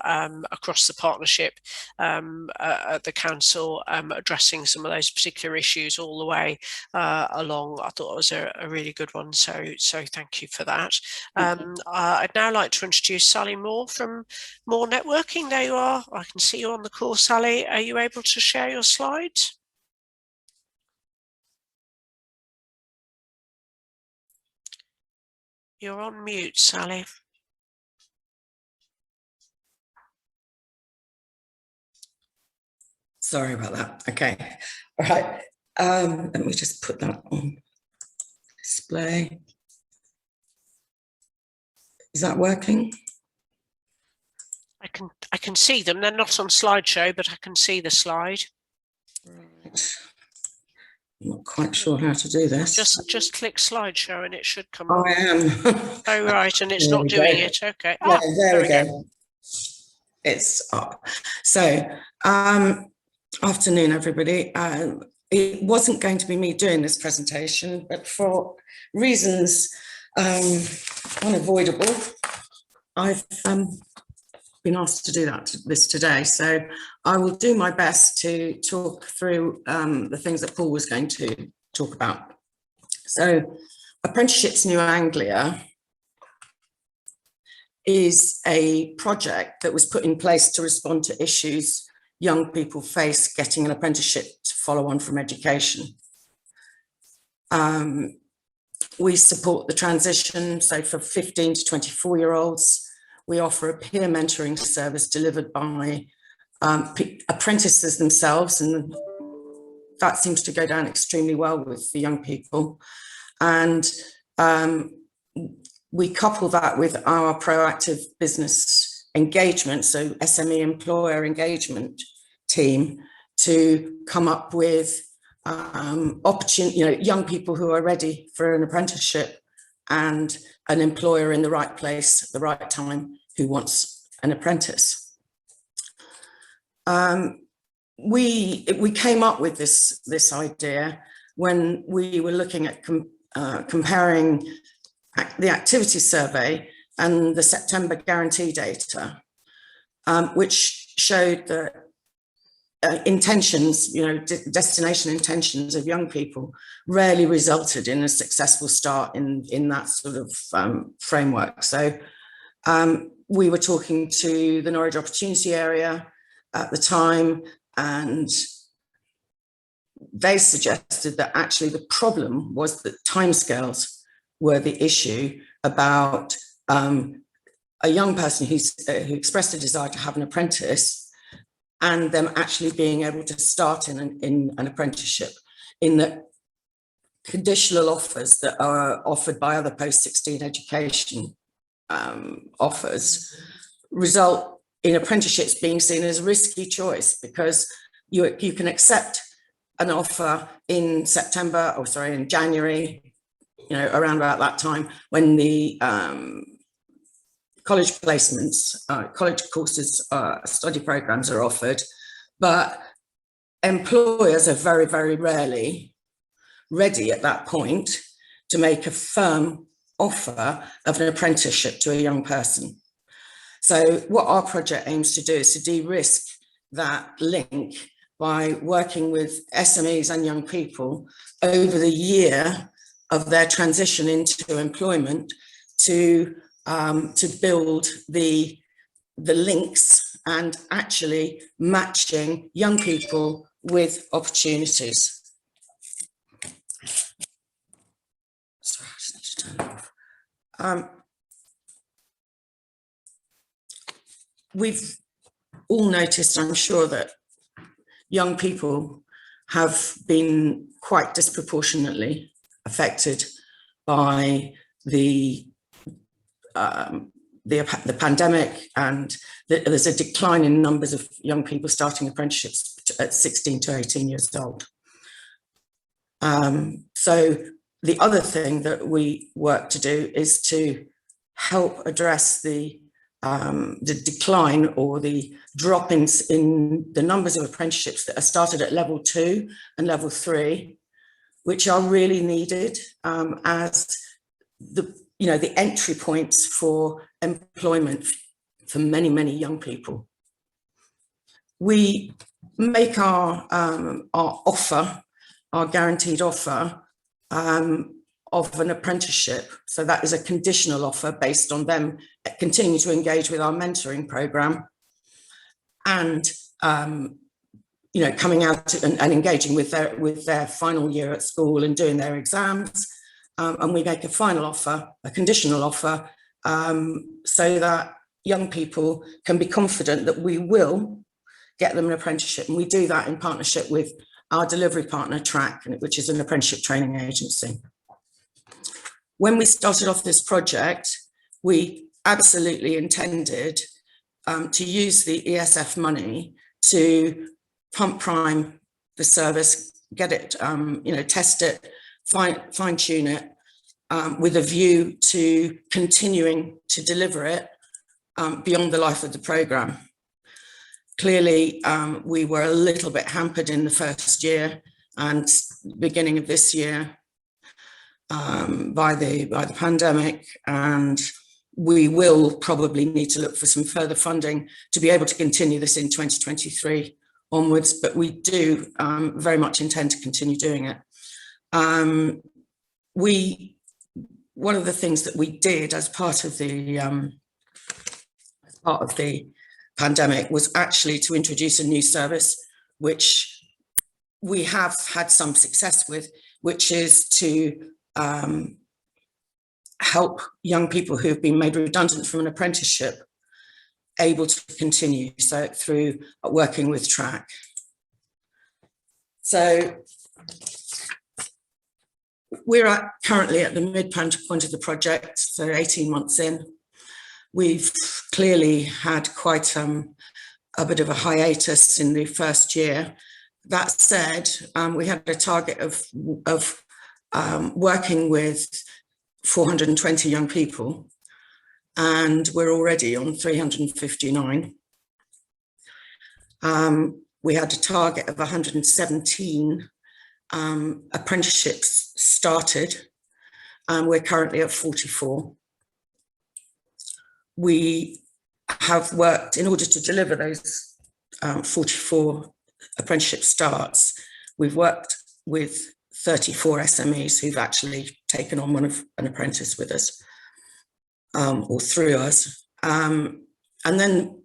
across the partnership at the council, addressing some of those particular issues all the way along. I thought it was a really good one, so thank you for that. I'd now like to introduce Sally Moore from Moore Networking. There you are. I can see you on the call, Sally. Are you able to share your slides? You're on mute, Sally. Sorry about that. Okay. All right. Let me just put that on display. Is that working? I can see them. They're not on slideshow, but I can see the slide. Right. I'm not quite sure how to do this. Just click slideshow and it should come I up. am. Oh, right, and it's not doing it. Okay. Yeah, there we go. It's up. So, afternoon, everybody. It wasn't going to be me doing this presentation, but for reasons unavoidable, I've been asked to do this today. So I will do my best to talk through the things that Paul was going to talk about. So Apprenticeships New Anglia is a project that was put in place to respond to issues young people face getting an apprenticeship to follow on from education. We support the transition, so for 15 to 24-year-olds, we offer a peer mentoring service delivered by apprentices themselves, and that seems to go down extremely well with the young people. And we couple that with our proactive business engagement, so SME employer engagement team, to come up with young people who are ready for an apprenticeship and an employer in the right place at the right time who wants an apprentice. We came up with this idea when we were looking at comparing the activity survey and the September guarantee data, which showed that intentions, destination intentions of young people rarely resulted in a successful start in that sort of framework. So we were talking to the Norwich Opportunity Area at the time, and they suggested that actually the problem was that timescales were the issue about a young person who expressed a desire to have an apprentice and them actually being able to start in an apprenticeship, in the conditional offers that are offered by other post-16 education offers result in apprenticeships being seen as a risky choice, because you can accept an offer in in January, around about that time when the college placements, college courses, study programs are offered, but employers are very, very rarely ready at that point to make a firm offer of an apprenticeship to a young person. So what our project aims to do is to de-risk that link by working with SMEs and young people over the year of their transition into employment to build the links and actually matching young people with opportunities. Sorry, I just need to turn it off. We've all noticed, I'm sure, that young people have been quite disproportionately affected by the pandemic, and there's a decline in numbers of young people starting apprenticeships at 16 to 18 years old. So the other thing that we work to do is to help address the decline or the drop-ins in the numbers of apprenticeships that are started at level 2 and level 3, which are really needed as the entry points for employment for many, many young people. We make our offer, our guaranteed offer of an apprenticeship. So that is a conditional offer based on them continuing to engage with our mentoring program and coming out and engaging with their final year at school and doing their exams. And we make a final offer, a conditional offer, so that young people can be confident that we will get them an apprenticeship. And we do that in partnership with our delivery partner, Track, which is an apprenticeship training agency. When we started off this project, we absolutely intended to use the ESF money to pump prime the service, get it, test it, fine tune it, with a view to continuing to deliver it beyond the life of the programme. Clearly, we were a little bit hampered in the first year and beginning of this year by the pandemic, and we will probably need to look for some further funding to be able to continue this in 2023 onwards, but we do very much intend to continue doing it. We one of the things that we did as part of the pandemic was actually to introduce a new service, which we have had some success with, which is to help young people who have been made redundant from an apprenticeship able to continue, so through working with track. So we're currently at the midpoint of the project, so 18 months in. We've clearly had quite a bit of a hiatus in the first year. That said, we had a target of working with 420 young people, and we're already on 359. We had a target of 117 apprenticeships started, and we're currently at 44. We have worked, in order to deliver those 44 apprenticeship starts, we've worked with 34 SMEs who've actually taken on an apprentice with us, or through us. And then,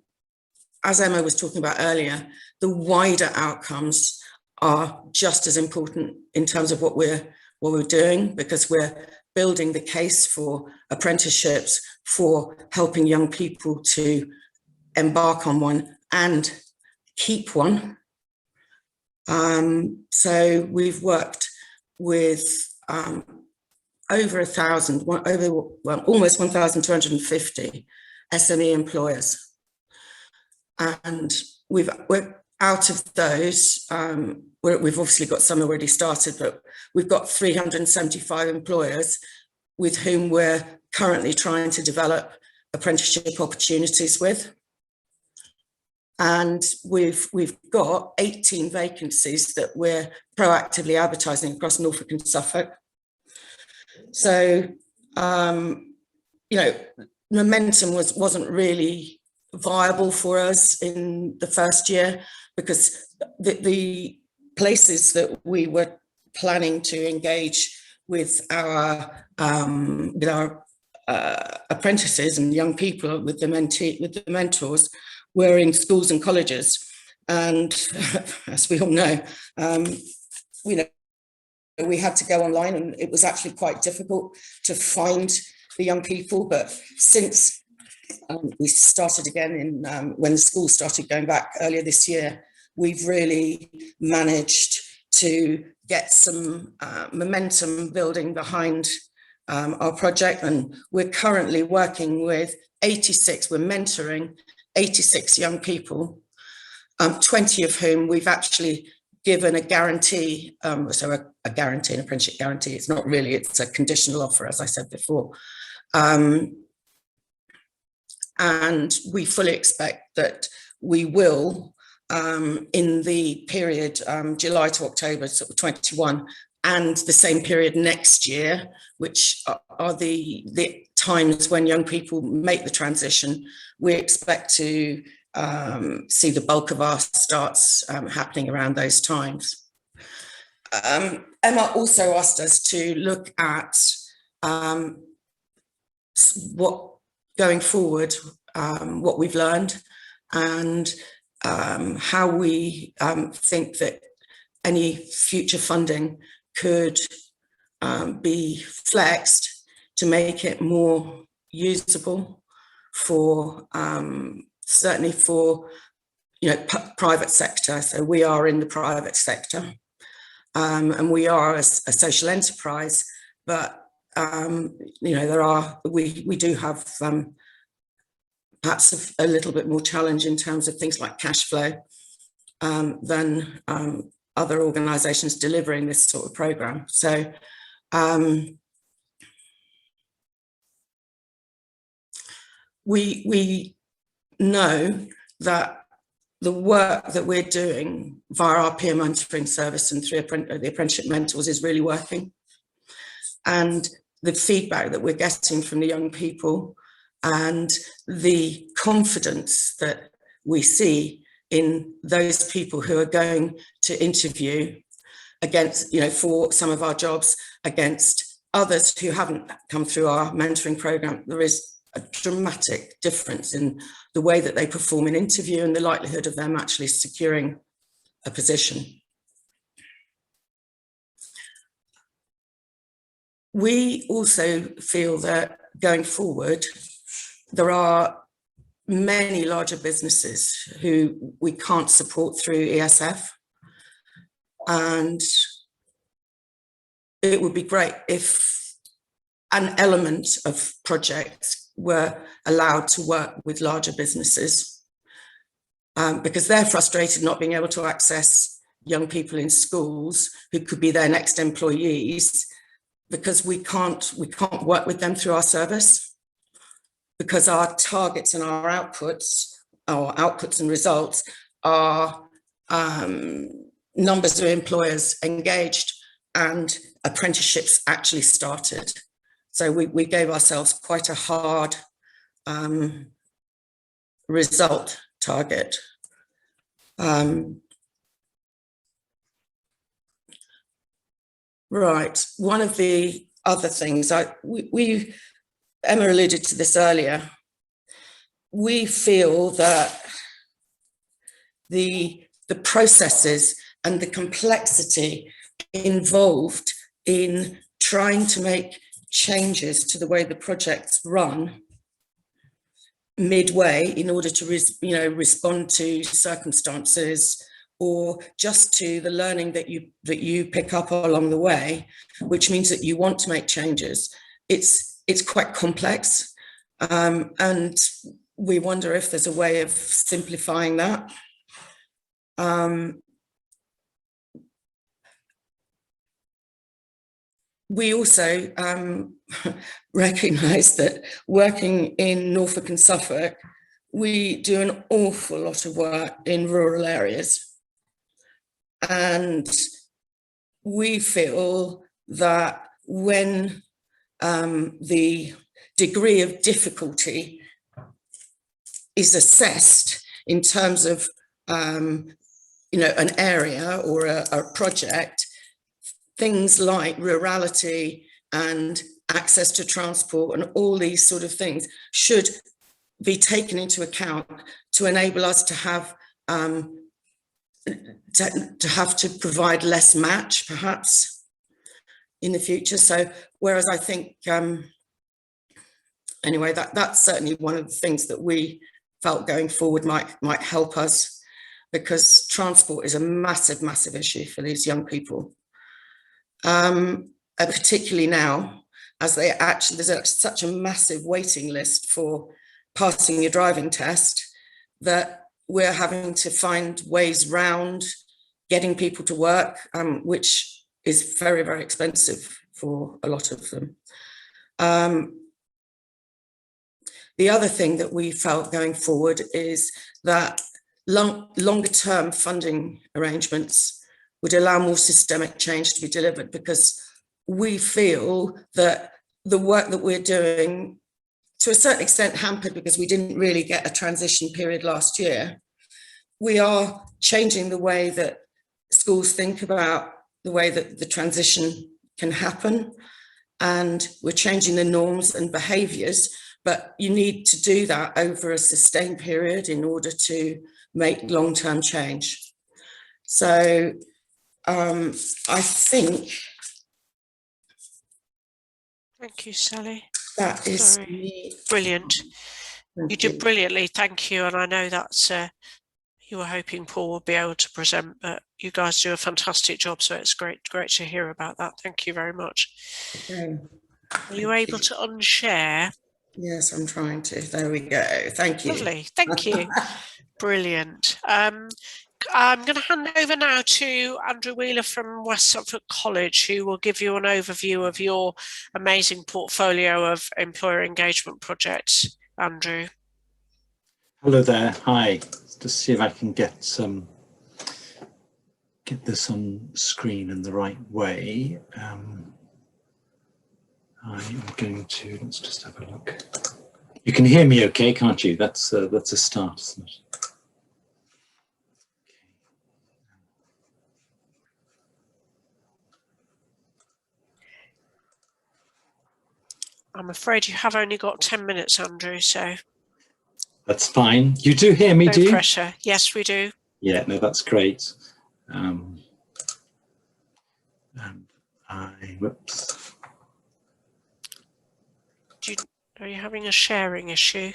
as Emma was talking about earlier, the wider outcomes are just as important in terms of what we're doing, because we're building the case for apprenticeships, for helping young people to embark on one and keep one. So we've worked with over 1,000, almost 1,250 SME employers. And we're out of those, we've obviously got some already started, but we've got 375 employers with whom we're currently trying to develop apprenticeship opportunities with. And we've got 18 vacancies that we're proactively advertising across Norfolk and Suffolk. So, you know, momentum wasn't really viable for us in the first year, because the places that we were planning to engage with our apprentices and young people, with the mentors, were in schools and colleges. And as we all know, we had to go online, and it was actually quite difficult to find the young people. But since we started again when the school started going back earlier this year, we've really managed to get some momentum building behind our project. And we're currently working with 86, we're mentoring 86 young people, 20 of whom we've actually given a guarantee, so a guarantee, an apprenticeship guarantee. It's not really, it's a conditional offer, as I said before. And we fully expect that we will, in the period July to October sort of 21, and the same period next year, which are the times when young people make the transition, we expect to see the bulk of our starts happening around those times. Emma also asked us to look at what going forward, what we've learned, and how we think that any future funding could be flexed to make it more usable for certainly for private sector. So we are in the private sector, and we are a social enterprise, but we do have perhaps a little bit more challenge in terms of things like cash flow than other organisations delivering this sort of programme. So we know that the work that we're doing via our peer mentoring service and through the apprenticeship mentors is really working. And the feedback that we're getting from the young people and the confidence that we see in those people who are going to interview against, for some of our jobs, against others who haven't come through our mentoring program, there is a dramatic difference in the way that they perform an interview and the likelihood of them actually securing a position. We also feel that going forward, there are many larger businesses who we can't support through ESF. And it would be great if an element of projects were allowed to work with larger businesses, because they're frustrated not being able to access young people in schools who could be their next employees, because we can't work with them through our service, because our targets and our outputs and results are numbers of employers engaged and apprenticeships actually started. So we gave ourselves quite a hard result target. Right, one of the other things, Emma alluded to this earlier, we feel that the processes and the complexity involved in trying to make changes to the way the projects run midway in order to respond to circumstances or just to the learning that you pick up along the way, which means that you want to make changes. It's quite complex, and we wonder if there's a way of simplifying that. We also recognise that working in Norfolk and Suffolk, we do an awful lot of work in rural areas. And we feel that when the degree of difficulty is assessed in terms of an area or a project, things like rurality and access to transport and all these sort of things should be taken into account to enable us to have to provide less match, perhaps, in the future. So, whereas I think, anyway, that's certainly one of the things that we felt going forward might help us, because transport is a massive, massive issue for these young people. Particularly now, as there's such a massive waiting list for passing your driving test, that we're having to find ways round getting people to work, which is very, very expensive for a lot of them. The other thing that we felt going forward is that longer term funding arrangements would allow more systemic change to be delivered, because we feel that the work that we're doing, to a certain extent hampered because we didn't really get a transition period last year, we are changing the way that schools think about the way that the transition can happen, and we're changing the norms and behaviours, but you need to do that over a sustained period in order to make long-term change. So I think... Thank you, Sally. That is me. Brilliant. You did brilliantly, thank you. And I know that's you were hoping Paul would be able to present, but you guys do a fantastic job, so it's great to hear about that. Thank you very much. Okay. Are you able to unshare? Yes, I'm trying to. There we go. Thank you. Lovely, thank you. Brilliant. I'm going to hand over now to Andrew Wheeler from West Suffolk College, who will give you an overview of your amazing portfolio of employer engagement projects. Andrew. Hello there. Hi. Just see if I can get this on screen in the right way. I'm going to, let's just have a look. You can hear me okay, can't you? That's a start, isn't it? I'm afraid you have only got 10 minutes, Andrew, so. That's fine. You do hear me, do No you? pressure. Yes, we do. Yeah, no, that's great. And whoops. Are you having a sharing issue?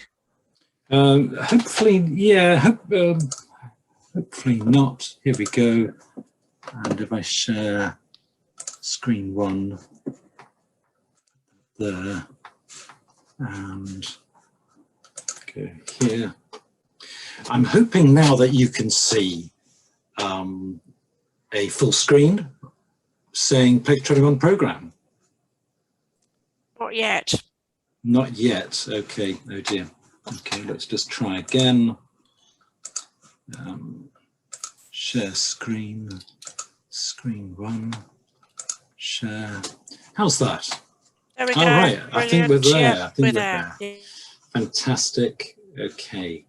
Hopefully, yeah, hopefully not. Here we go. And if I share screen 1 there and go here, I'm hoping now that you can see a full screen saying Page 21 program. Not yet. Not yet. Okay. Oh dear. Okay, let's just try again. Share screen, screen 1, share. How's that? There we go. All right, I think we're there. Yeah, I think we're we're there. there. Fantastic. Okay.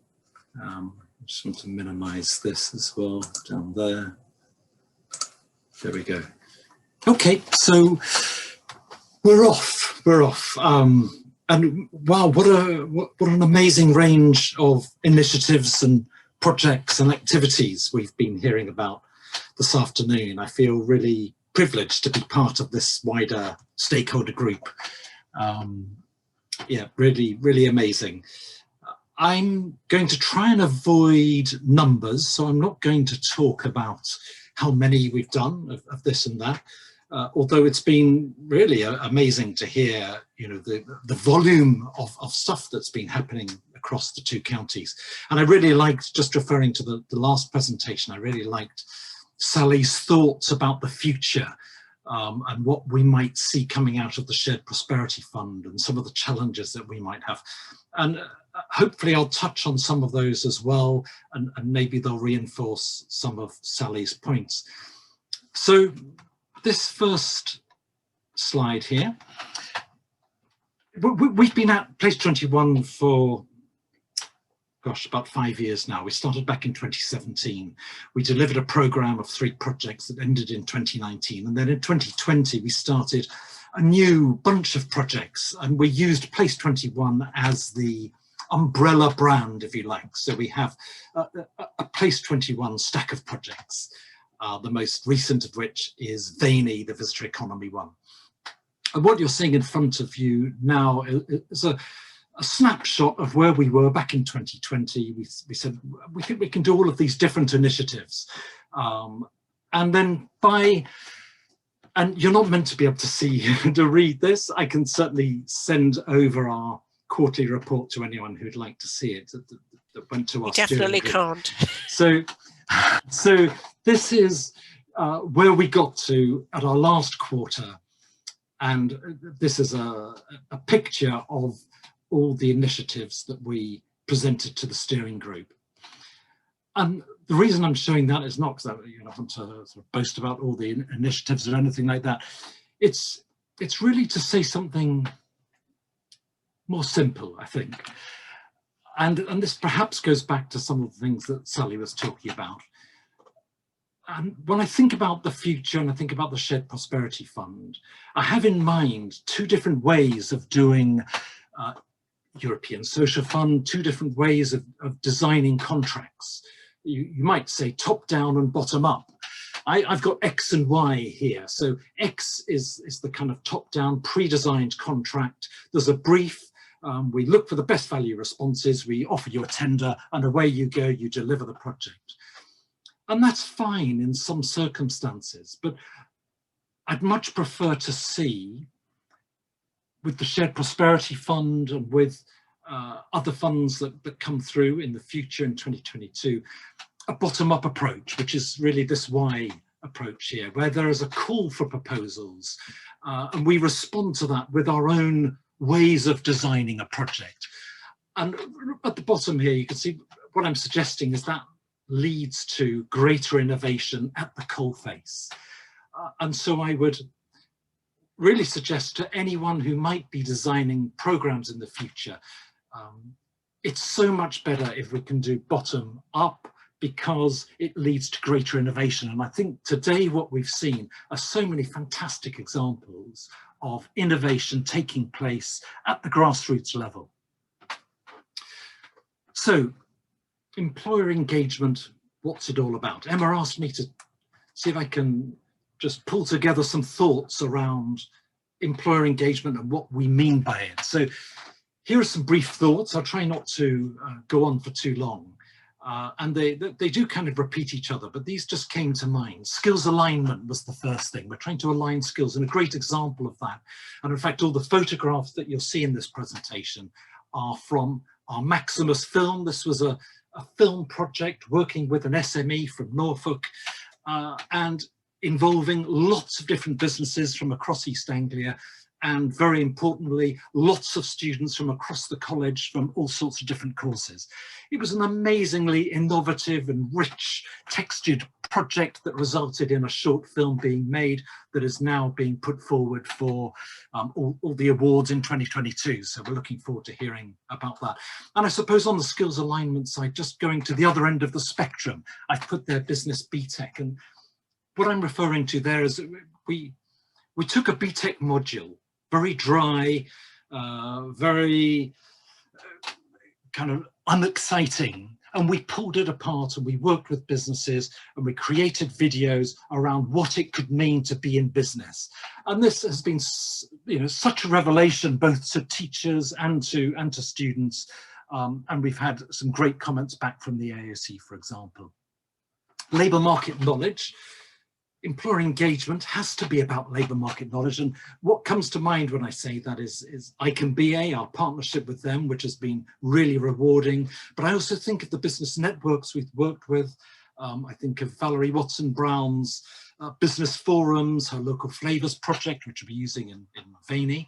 Just want to minimize this as well down there. There we go. Okay, so we're off. We're off. And wow, what an amazing range of initiatives and projects and activities we've been hearing about this afternoon. I feel really privileged to be part of this wider stakeholder group. Yeah, really, really amazing. I'm going to try and avoid numbers, so I'm not going to talk about how many we've done of this and that. Although it's been really amazing to hear, you know, the volume of stuff that's been happening across the 2 counties. And I really liked, just referring to the last presentation, I really liked Sally's thoughts about the future and what we might see coming out of the Shared Prosperity Fund and some of the challenges that we might have. And hopefully I'll touch on some of those as well, and maybe they'll reinforce some of Sally's points. So this first slide here, we've been at Place 21 for, gosh, about 5 years now. We started back in 2017. We delivered a program of 3 projects that ended in 2019. And then in 2020, we started a new bunch of projects, and we used Place 21 as the umbrella brand, if you like. So we have a Place 21 stack of projects. The most recent of which is Vaney, the visitor economy one. And what you're seeing in front of you now is a snapshot of where we were back in 2020. We said, we think we can do all of these different initiatives. And then and you're not meant to be able to see, to read this. I can certainly send over our quarterly report to anyone who'd like to see it that went to us. You definitely can't. So this is where we got to at our last quarter, and this is a picture of all the initiatives that we presented to the steering group. And the reason I'm showing that is not because I want to sort of boast about all the initiatives or anything like that. It's really to say something more simple, I think. And this perhaps goes back to some of the things that Sally was talking about. And when I think about the future and I think about the Shared Prosperity Fund, I have in mind 2 different ways of doing European Social Fund, 2 different ways of designing contracts. You might say top down and bottom up. I've got X and Y here. So X is the kind of top down pre-designed contract. There's a brief. We look for the best value responses. We offer you a tender and away you go, you deliver the project. And that's fine in some circumstances, but I'd much prefer to see, with the Shared Prosperity Fund and with other funds that come through in the future in 2022, a bottom-up approach, which is really this Y approach here, where there is a call for proposals, and we respond to that with our own ways of designing a project. And at the bottom here, you can see what I'm suggesting is that leads to greater innovation at the coalface. And so I would really suggest to anyone who might be designing programs in the future, it's so much better if we can do bottom up, because it leads to greater innovation. And I think today what we've seen are so many fantastic examples of innovation taking place at the grassroots level. So, employer engagement, what's it all about? Emma asked me to see if I can just pull together some thoughts around employer engagement and what we mean by it. So here are some brief thoughts. I'll try not to go on for too long. And they do kind of repeat each other, but these just came to mind. Skills alignment was the first thing. We're trying to align skills, and a great example of that. And in fact, all the photographs that you'll see in this presentation are from our Maximus film. This was a film project working with an SME from Norfolk and involving lots of different businesses from across East Anglia, and very importantly, lots of students from across the college from all sorts of different courses. It was an amazingly innovative and rich textured project that resulted in a short film being made that is now being put forward for all the awards in 2022. So we're looking forward to hearing about that. And I suppose on the skills alignment side, just going to the other end of the spectrum, I've put there business BTEC. And what I'm referring to there is we took a BTEC module, very dry, very kind of unexciting, and we pulled it apart and we worked with businesses and we created videos around what it could mean to be in business. And this has been, you know, such a revelation both to teachers and to students. And we've had some great comments back from the AOC, for example. Labour market knowledge. Employer engagement has to be about labour market knowledge, and what comes to mind when I say that is ICANN-BA, our partnership with them, which has been really rewarding. But I also think of the business networks we've worked with. I think of Valerie Watson-Brown's business forums, her local flavours project, which we'll be using in Vaney,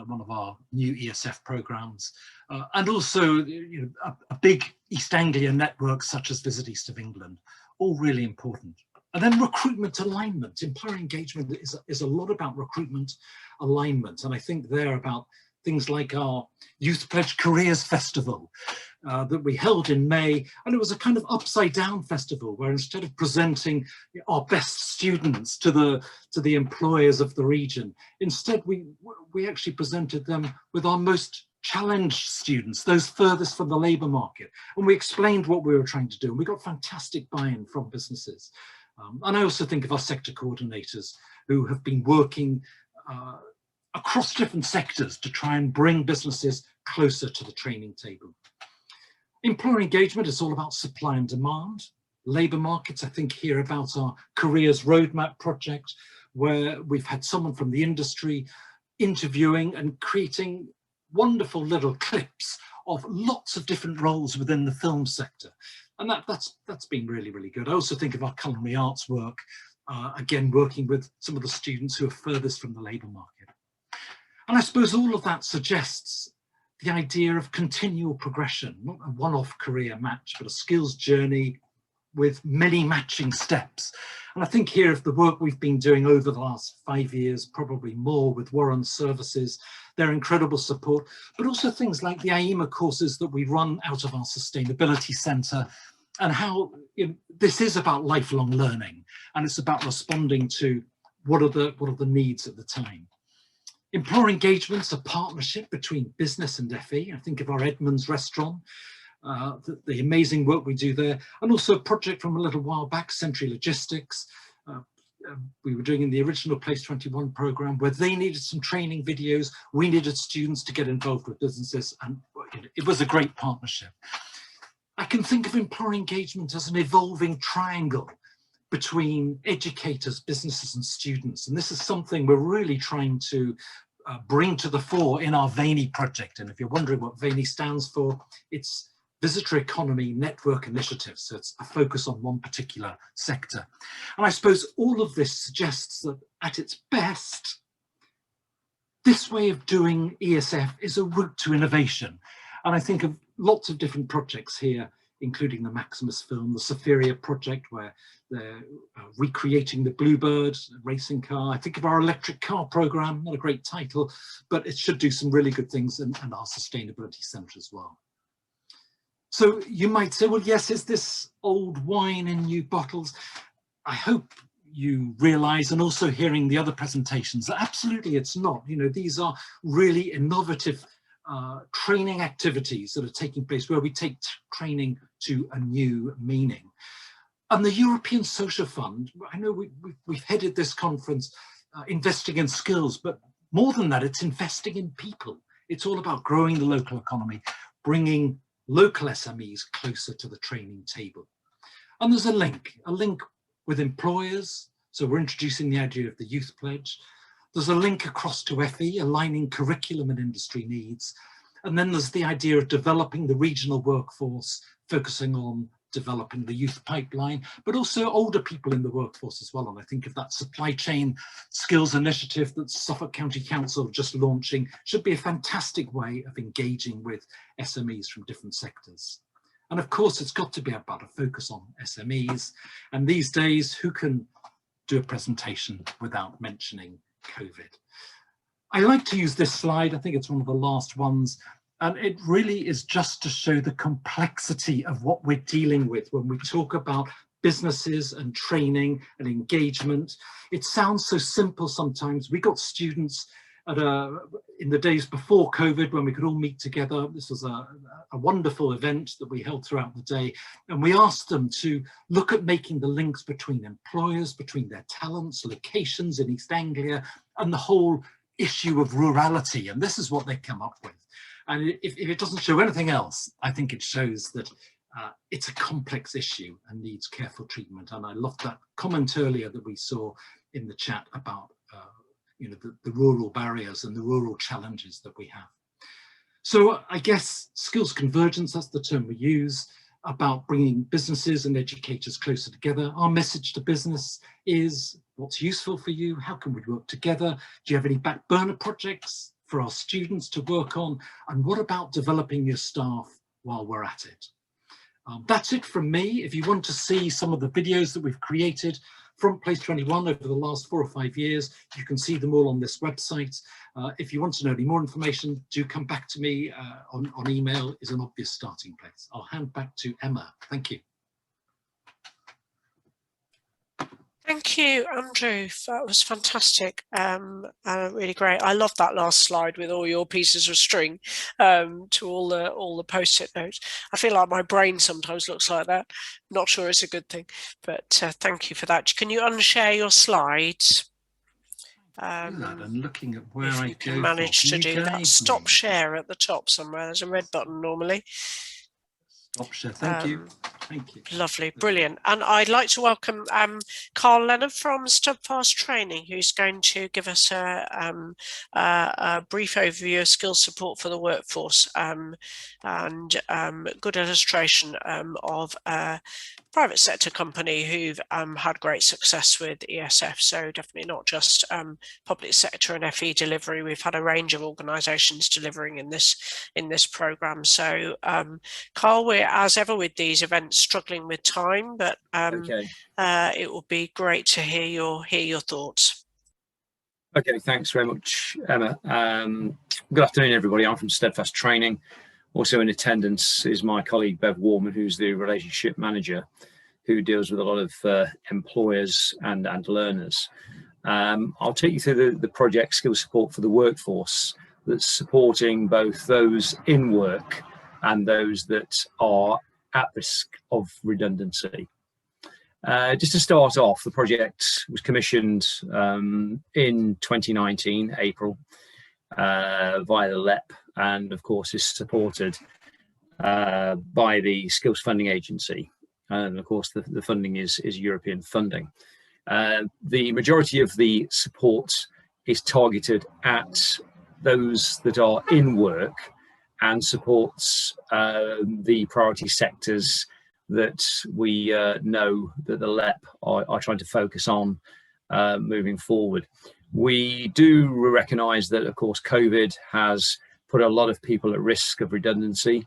one of our new ESF programmes, and also, you know, a big East Anglia network such as Visit East of England, all really important. And then recruitment alignment. Employer engagement is a lot about recruitment alignment. And I think they're about things like our Youth Pledge Careers Festival that we held in May. And it was a kind of upside down festival where instead of presenting our best students to the employers of the region, instead we actually presented them with our most challenged students, those furthest from the labour market. And we explained what we were trying to do. And we got fantastic buy-in from businesses. And I also think of our sector coordinators who have been working across different sectors to try and bring businesses closer to the training table. Employer engagement is all about supply and demand. Labour markets, I think here about our Careers Roadmap project, where we've had someone from the industry interviewing and creating wonderful little clips of lots of different roles within the film sector. And that's been really, really good. I also think of our culinary arts work, again, working with some of the students who are furthest from the labour market. And I suppose all of that suggests the idea of continual progression, not a one-off career match, but a skills journey with many matching steps. And I think here of the work we've been doing over the last 5 years, probably more with Warren Services, their incredible support, but also things like the AIMA courses that we run out of our Sustainability Centre, and how this is about lifelong learning, and it's about responding to what are the needs at the time. Employer engagement's a partnership between business and FE. I think of our Edmonds restaurant, the amazing work we do there, and also a project from a little while back, Century Logistics, we were doing in the original Place 21 programme, where they needed some training videos, we needed students to get involved with businesses, and it was a great partnership. I can think of employer engagement as an evolving triangle between educators, businesses and students, and this is something we're really trying to bring to the fore in our Vaney project. And if you're wondering what Vaney stands for, it's Visitor Economy Network Initiative, so it's a focus on one particular sector. And I suppose all of this suggests that at its best, this way of doing ESF is a route to innovation. And I think of lots of different projects here, including the Maximus film, the Sapphira project, where they're recreating the Bluebird racing car. I think of our electric car program, not a great title, but it should do some really good things, and our Sustainability Centre as well. So you might say, well, yes, is this old wine in new bottles? I hope you realize, and also hearing the other presentations, that absolutely it's not. You know, these are really innovative training activities that are taking place where we take training to a new meaning. And the European Social Fund, I know we've headed this conference investing in skills, but more than that, it's investing in people. It's all about growing the local economy, bringing local SMEs closer to the training table. And there's a link with employers. So we're introducing the idea of the Youth Pledge. There's a link across to FE, aligning curriculum and industry needs. And then there's the idea of developing the regional workforce, focusing on developing the youth pipeline, but also older people in the workforce as well. And I think of that supply chain skills initiative that Suffolk County Council just launching should be a fantastic way of engaging with SMEs from different sectors. And of course, it's got to be about a focus on SMEs. And these days, who can do a presentation without mentioning COVID? I like to use this slide. I think it's one of the last ones. And it really is just to show the complexity of what we're dealing with when we talk about businesses and training and engagement. It sounds so simple sometimes. We got students in the days before COVID when we could all meet together. This was a wonderful event that we held throughout the day. And we asked them to look at making the links between employers, between their talents, locations in East Anglia, and the whole issue of rurality. And this is what they come up with. And if it doesn't show anything else, I think it shows that it's a complex issue and needs careful treatment. And I loved that comment earlier that we saw in the chat about you know, the rural barriers and the rural challenges that we have. So I guess skills convergence, that's the term we use, about bringing businesses and educators closer together. Our message to business is, what's useful for you? How can we work together? Do you have any back burner projects for our students to work on? And what about developing your staff while we're at it? That's it from me. If you want to see some of the videos that we've created from Place 21 over the last 4 or 5 years, you can see them all on this website. If you want to know any more information, do come back to me on email is an obvious starting place. I'll hand back to Emma. Thank you. Thank you, Andrew. That was fantastic. Really great. I love that last slide with all your pieces of string to all the post-it notes. I feel like my brain sometimes looks like that. Not sure it's a good thing, but thank you for that. Can you unshare your slides? And looking at where if you can manage to do that. Stop share at the top somewhere. There's a red button normally. Stop share. Thank you. Thank you. Lovely, brilliant. And I'd like to welcome Carl Leonard from Steadfast Training, who's going to give us a brief overview of skills support for the workforce and good illustration of a private sector company who've had great success with ESF. So definitely not just public sector and FE delivery. We've had a range of organisations delivering in this programme. So Carl, we're as ever with these events struggling with time, but it will be great to hear your thoughts. Okay, thanks very much, Emma. Good afternoon, everybody. I'm from Steadfast Training. Also in attendance is my colleague Bev Warman, who's the relationship manager, who deals with a lot of employers and learners. I'll take you through the project Skills Support for the Workforce that's supporting both those in work and those that are at risk of redundancy. Just to start off, the project was commissioned in 2019, April, via the LEP, and of course is supported by the Skills Funding Agency. And of course the funding is European funding. The majority of the support is targeted at those that are in work and supports the priority sectors that we know that the LEP are trying to focus on moving forward. We do recognise that, of course, COVID has put a lot of people at risk of redundancy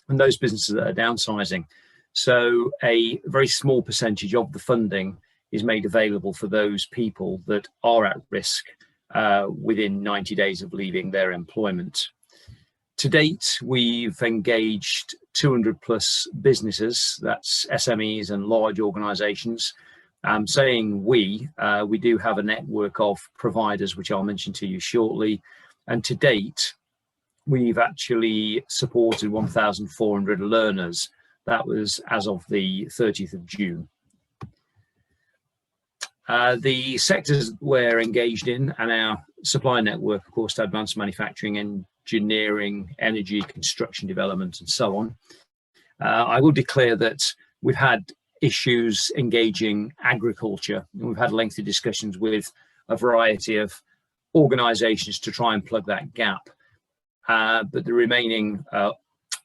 and those businesses that are downsizing. So a very small percentage of the funding is made available for those people that are at risk within 90 days of leaving their employment. To date, we've engaged 200 plus businesses, that's SMEs and large organisations, Saying we do have a network of providers, which I'll mention to you shortly. And to date, we've actually supported 1,400 learners. That was as of the 30th of June. The sectors we're engaged in and our supply network, of course, to advanced manufacturing, engineering, energy, construction development, and so on. I will declare that we've had issues engaging agriculture, and we've had lengthy discussions with a variety of organisations to try and plug that gap. But the remaining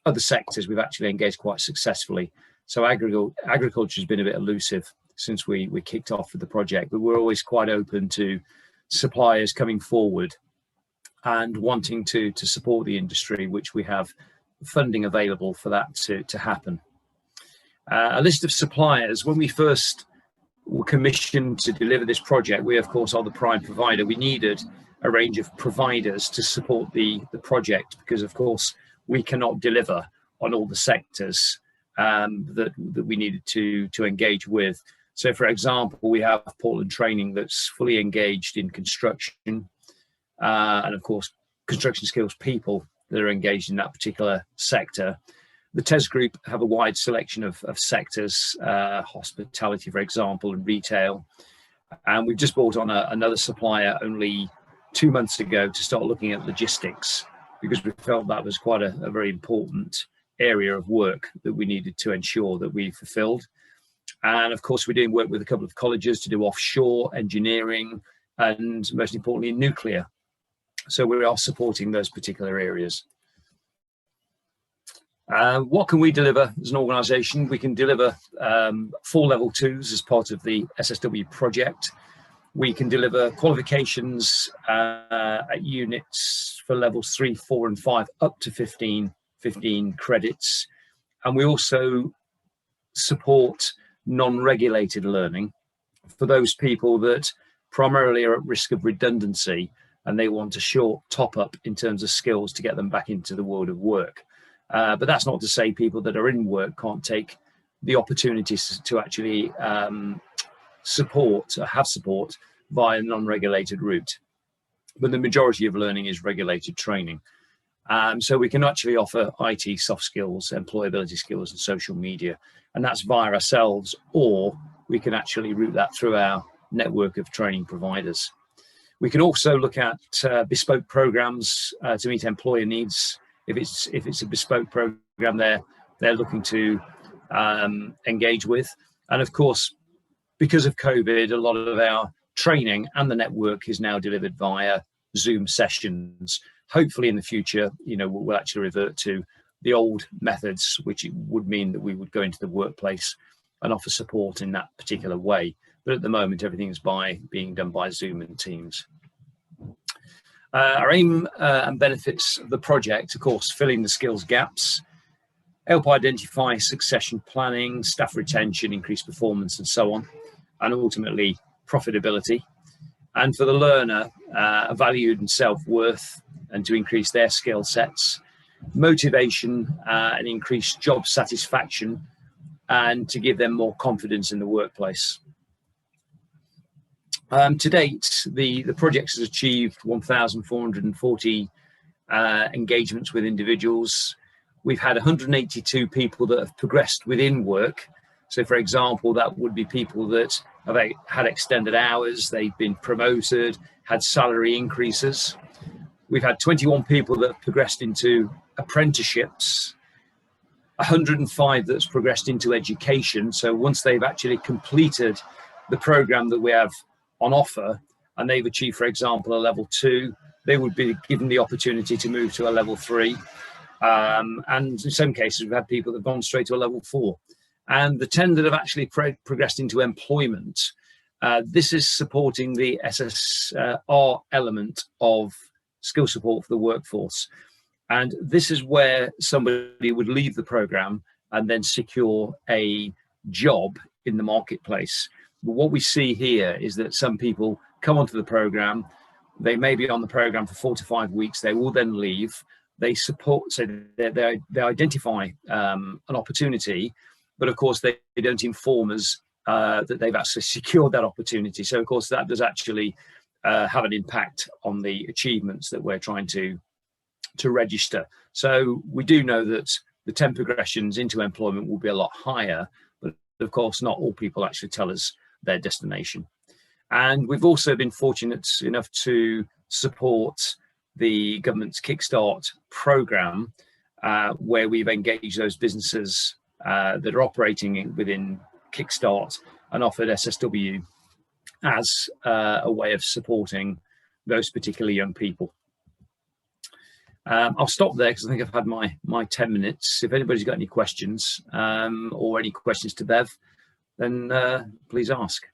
other sectors we've actually engaged quite successfully. So agriculture has been a bit elusive since we kicked off with the project, but we're always quite open to suppliers coming forward and wanting to support the industry, which we have funding available for that to happen. A list of suppliers. When we first were commissioned to deliver this project, we of course are the prime provider. We needed a range of providers to support the project, because of course we cannot deliver on all the sectors that we needed to engage with. So for example, we have Portland Training that's fully engaged in construction, and of course construction skills people that are engaged in that particular sector. The TES Group have a wide selection of sectors, hospitality, for example, and retail. And we've just brought on another supplier only 2 months ago to start looking at logistics, because we felt that was quite a very important area of work that we needed to ensure that we fulfilled. And of course, we're doing work with a couple of colleges to do offshore engineering and, most importantly, nuclear. So we are supporting those particular areas. What can we deliver as an organisation? We can deliver 4 level 2s as part of the SSW project. We can deliver qualifications at units for levels 3, 4 and 5 up to 15 credits. And we also support non-regulated learning for those people that primarily are at risk of redundancy and they want a short top up in terms of skills to get them back into the world of work. But that's not to say people that are in work can't take the opportunities to actually have support via a non-regulated route. But the majority of learning is regulated training. So we can actually offer IT, soft skills, employability skills, and social media. And that's via ourselves, or we can actually route that through our network of training providers. We can also look at bespoke programs to meet employer needs. If it's a bespoke program they're looking to engage with. And of course, because of COVID, a lot of our training and the network is now delivered via Zoom sessions. Hopefully in the future, we'll actually revert to the old methods, which would mean that we would go into the workplace and offer support in that particular way. But at the moment, everything is being done by Zoom and Teams. Our aim and benefits of the project, of course, filling the skills gaps, help identify succession planning, staff retention, increased performance, and so on, and ultimately profitability. And for the learner, a valued and self-worth, and to increase their skill sets, motivation and increased job satisfaction, and to give them more confidence in the workplace. To date, the project has achieved 1,440 engagements with individuals. We've had 182 people that have progressed within work. So for example, that would be people that have had extended hours, they've been promoted, had salary increases. We've had 21 people that have progressed into apprenticeships, 105 that's progressed into education. So once they've actually completed the program that we have on offer and they've achieved, for example, a level 2, they would be given the opportunity to move to a level 3. And in some cases, we've had people that have gone straight to a level 4. And the 10 that have actually progressed into employment, this is supporting the SSR element of skill support for the workforce. And this is where somebody would leave the program and then secure a job in the marketplace. But what we see here is that some people come onto the program, they may be on the program for 4 to 5 weeks, they will then leave, they support, so they identify an opportunity, but of course they don't inform us that they've actually secured that opportunity. So of course that does actually have an impact on the achievements that we're trying to register. So we do know that the temp progressions into employment will be a lot higher, but of course not all people actually tell us their destination. And we've also been fortunate enough to support the government's Kickstart programme, where we've engaged those businesses that are operating within Kickstart and offered SSW as a way of supporting those particular young people. I'll stop there because I think I've had my 10 minutes. If anybody's got any questions or any questions to Bev, then please ask.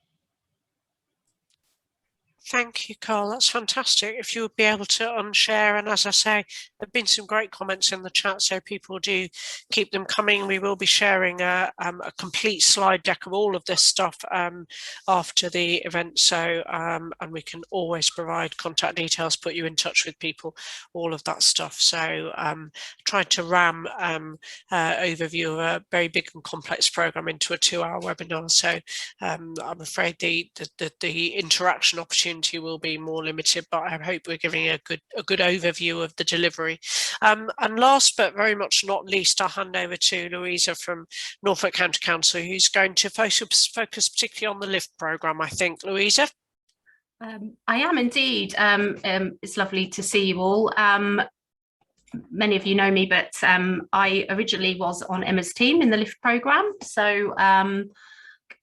Thank you, Carl. That's fantastic. If you would be able to unshare, and as I say, there have been some great comments in the chat, so people do keep them coming. We will be sharing a complete slide deck of all of this stuff after the event, so and we can always provide contact details, put you in touch with people, all of that stuff. So tried to ram overview of a very big and complex program into a 2-hour webinar, so I'm afraid the interaction opportunity will be more limited, but I hope we're giving a good overview of the delivery. And last but very much not least, I'll hand over to Louisa from Norfolk County Council, who's going to focus particularly on the LIFT programme, I think. Louisa? I am indeed. It's lovely to see you all. Many of you know me, but I originally was on Emma's team in the LIFT programme, so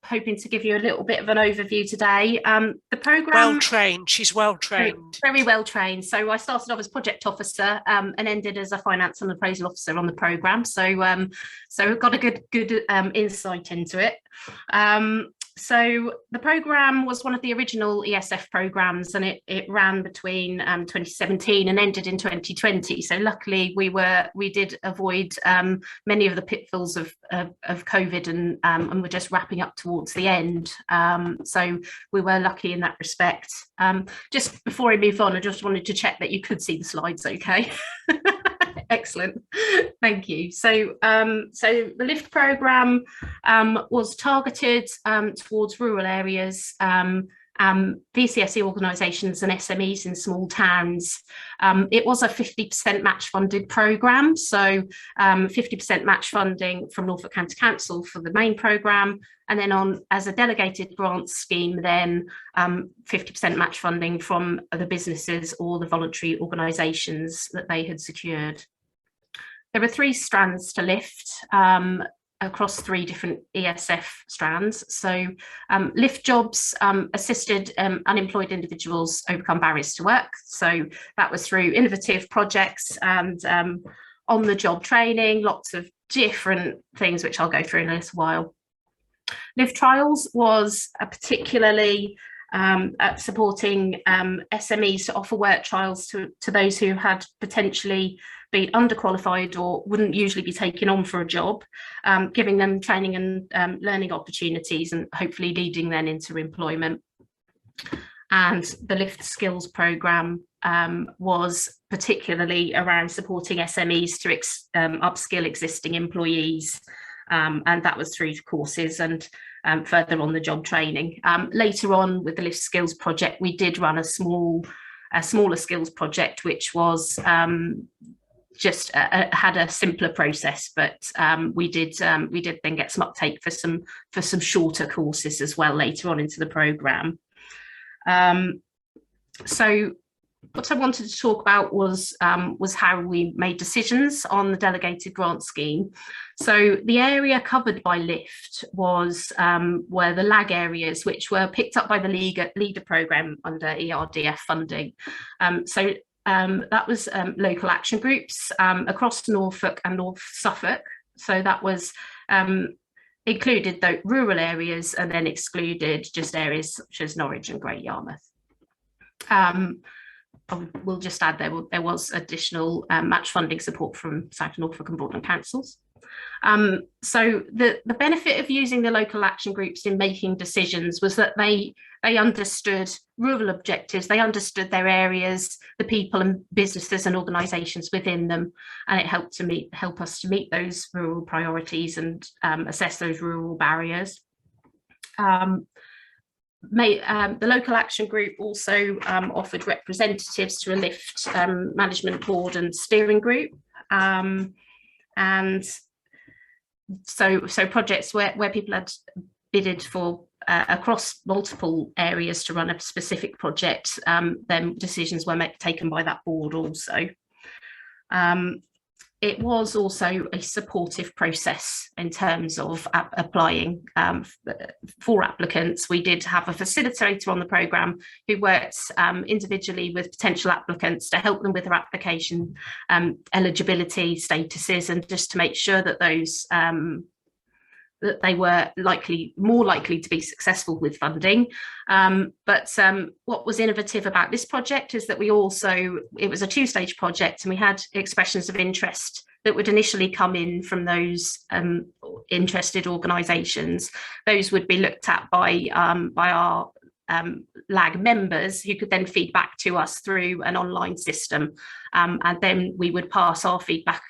hoping to give you a little bit of an overview today. The programme... Well trained, she's well trained. Very well trained. So I started off as project officer and ended as a finance and appraisal officer on the programme. So so got a good insight into it. So the programme was one of the original ESF programmes, and it ran between 2017 and ended in 2020. So luckily we did avoid many of the pitfalls of COVID, and we're just wrapping up towards the end. So we were lucky in that respect. Just before I move on, I just wanted to check that you could see the slides okay. Excellent, thank you. So so the LIFT programme was targeted towards rural areas, VCSE organisations and SMEs in small towns. It was a 50% match funded programme, so 50% match funding from Norfolk County Council for the main programme, and then on as a delegated grant scheme, then 50% match funding from the businesses or the voluntary organisations that they had secured. There were 3 strands to LIFT across 3 different ESF strands. So LIFT jobs assisted unemployed individuals overcome barriers to work. So that was through innovative projects and on-the-job training, lots of different things, which I'll go through in a little while. LIFT Trials was particularly supporting SMEs to offer work trials to those who had potentially been underqualified or wouldn't usually be taken on for a job, giving them training and learning opportunities and hopefully leading them into employment. And the LIFT Skills programme was particularly around supporting SMEs to upskill existing employees, and that was through courses and further on the job training. Later on with the LIFT Skills project, we did run a smaller skills project, which was just had a simpler process, but we did then get some uptake for some shorter courses as well later on into the programme. So what I wanted to talk about was how we made decisions on the delegated grant scheme. So the area covered by LIFT were the lag areas, which were picked up by the leader programme under ERDF funding. So that was local action groups across Norfolk and North Suffolk. So that was included the rural areas and then excluded just areas such as Norwich and Great Yarmouth. We'll just add there was additional match funding support from South Norfolk and Broadland councils. So the benefit of using the local action groups in making decisions was that they understood rural objectives, they understood their areas, the people and businesses and organisations within them, and it help us to meet those rural priorities and assess those rural barriers. The local action group also offered representatives to a lift management board and steering group, and so projects where people had bidded for across multiple areas to run a specific project, then decisions were taken by that board also. It was also a supportive process in terms of applying for applicants. We did have a facilitator on the programme who worked individually with potential applicants to help them with their application eligibility statuses, and just to make sure that those that they were more likely to be successful with funding. But what was innovative about this project is that it was a two-stage project, and we had expressions of interest that would initially come in from those interested organisations. Those would be looked at by our LAG members, who could then feed back to us through an online system, and then we would pass our feedback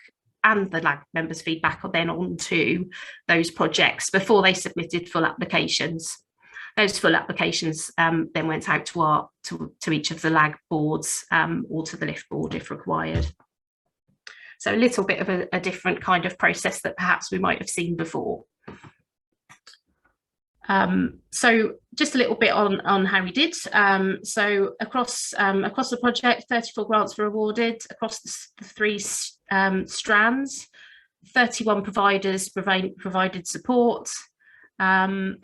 and the LAG members' feedback then on to those projects before they submitted full applications. Those full applications then went out to each of the LAG boards or to the lift board if required. So a little bit of a different kind of process that perhaps we might have seen before. So just a little bit on how we did. So across the project, 34 grants were awarded across the three strands. 31 providers provided support, and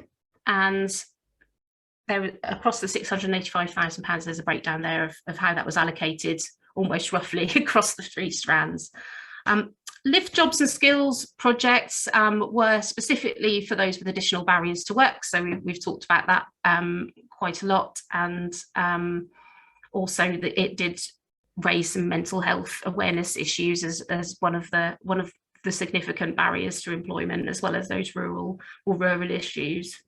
there across the £685,000. There's a breakdown there of how that was allocated, almost roughly across the three strands. Lift jobs and skills projects were specifically for those with additional barriers to work. So we've talked about that quite a lot, and also that it did raise some mental health awareness issues as one of the significant barriers to employment, as well as those rural issues.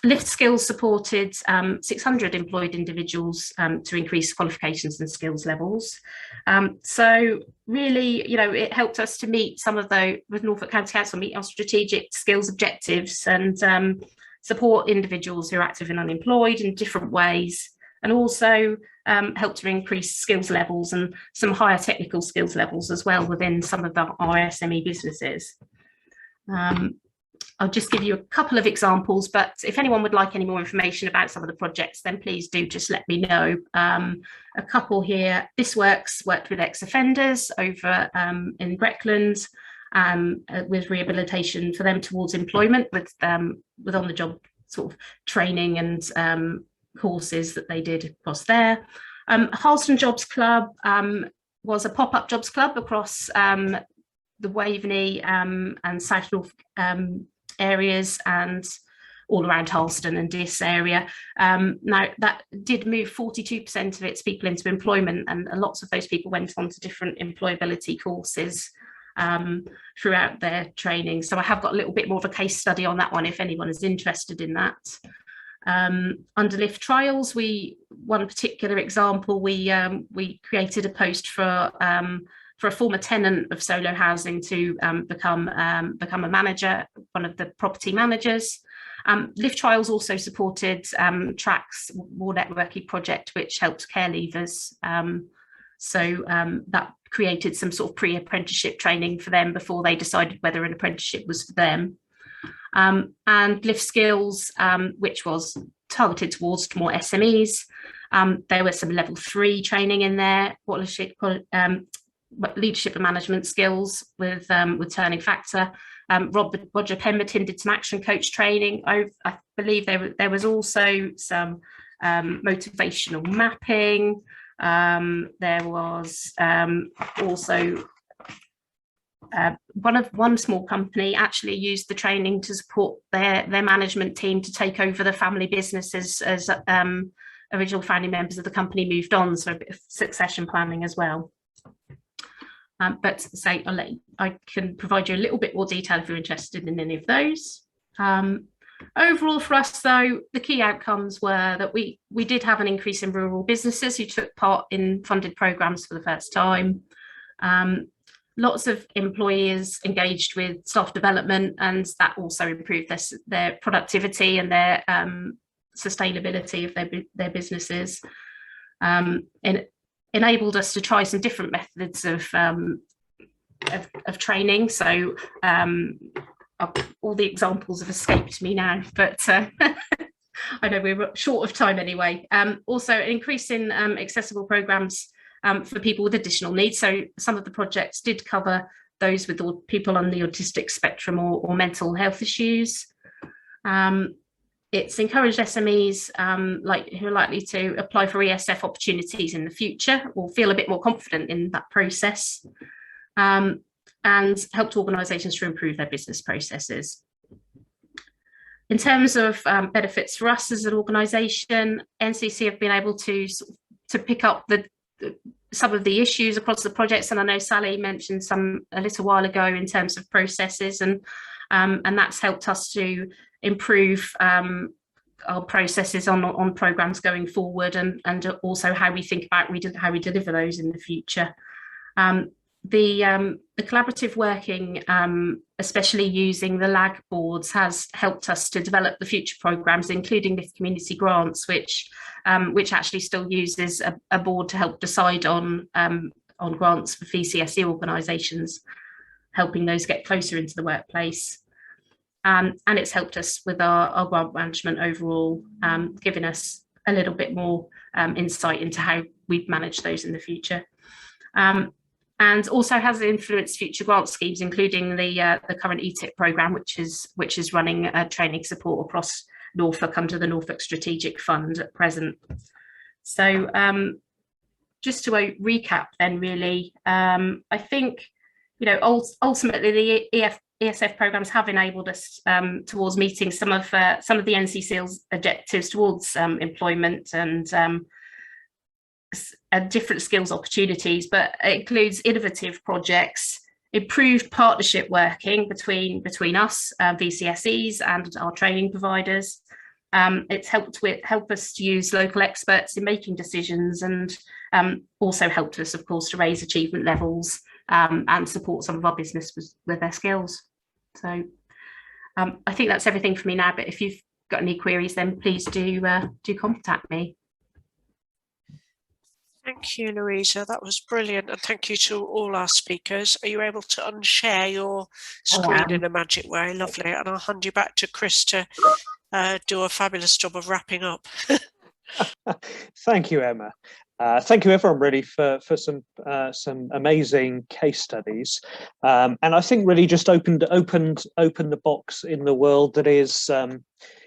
Lift skills supported 600 employed individuals to increase qualifications and skills levels. So really, it helped us to meet with Norfolk County Council, meet our strategic skills objectives, and support individuals who are active and unemployed in different ways, and also help to increase skills levels and some higher technical skills levels as well within some of our SME businesses. I'll just give you a couple of examples, but if anyone would like any more information about some of the projects, then please do just let me know. A couple here. This worked with ex-offenders over in Breckland, with rehabilitation for them towards employment, with on-the-job sort of training and courses that they did across there. Harleston Jobs Club was a pop-up jobs club across the Waveney and South Norfolk areas, and all around Harleston and Diss area. Now that did move 42% of its people into employment, and lots of those people went on to different employability courses throughout their training. So I have got a little bit more of a case study on that one if anyone is interested in that. Under lift trials, one particular example, we created a post for a former tenant of solo housing to become a manager, one of the property managers. Lift trials also supported TRAC's War Networking project, which helped care leavers. So that created some sort of pre-apprenticeship training for them before they decided whether an apprenticeship was for them. And lift skills, which was targeted towards more SMEs. There was some level 3 training in there, leadership and management skills with Turning Factor. Roger Pemberton did some action coach training. I believe there was also some motivational mapping. There was also one small company actually used the training to support their management team to take over the family businesses as original founding members of the company moved on, so a bit of succession planning as well. But say I can provide you a little bit more detail if you're interested in any of those. Overall for us though, the key outcomes were that we did have an increase in rural businesses who took part in funded programmes for the first time. lots of employers engaged with staff development, and that also improved their productivity and their sustainability of their businesses. And enabled us to try some different methods of training. So all the examples have escaped me now, but I know we're short of time anyway. Also, an increase in accessible programs for people with additional needs. So some of the projects did cover those with people on the autistic spectrum or mental health issues. It's encouraged SMEs who are likely to apply for ESF opportunities in the future or feel a bit more confident in that process, and helped organisations to improve their business processes. In terms of benefits for us as an organisation, NCC have been able to pick up some of the issues across the projects, and I know Sally mentioned some a little while ago in terms of processes, and that's helped us to improve our processes on programs going forward, and also how we think about how we deliver those in the future. The collaborative working, especially using the lag boards, has helped us to develop the future programs, including the community grants, which actually still uses a board to help decide on grants for VCSE organisations, helping those get closer into the workplace. And it's helped us with our grant management overall, giving us a little bit more insight into how we've managed those in the future. And also has influenced future grant schemes, including the current ETIP programme, which is running training support across Norfolk under the Norfolk Strategic Fund at present. So just to recap then, really, I think, ultimately the ESF programs have enabled us towards meeting some of the NCC's objectives towards employment and different skills opportunities, but it includes innovative projects, improved partnership working between us, VCSEs, and our training providers. It's help us to use local experts in making decisions, and also helped us, of course, to raise achievement levels and support some of our business with their skills. So I think that's everything for me now, but if you've got any queries, then please do contact me. Thank you, Louisa. That was brilliant. And thank you to all our speakers. Are you able to unshare your screen in a magic way? Lovely. And I'll hand you back to Chris to do a fabulous job of wrapping up. Thank you, Emma. Thank you, everyone, really, for some amazing case studies, and I think really just opened the box in the world that is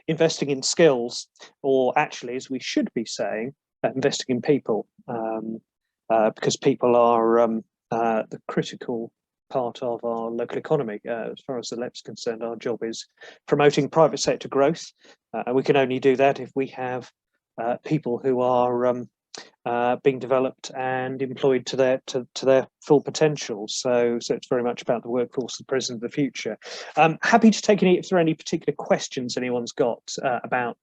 investing in skills, or actually, as we should be saying, investing in people, because people are the critical part of our local economy. As far as the LEP's concerned, our job is promoting private sector growth, and we can only do that if we have people who are being developed and employed to their full potential. So it's very much about the workforce, the present, the future. I'm happy to take if there are any particular questions anyone's got about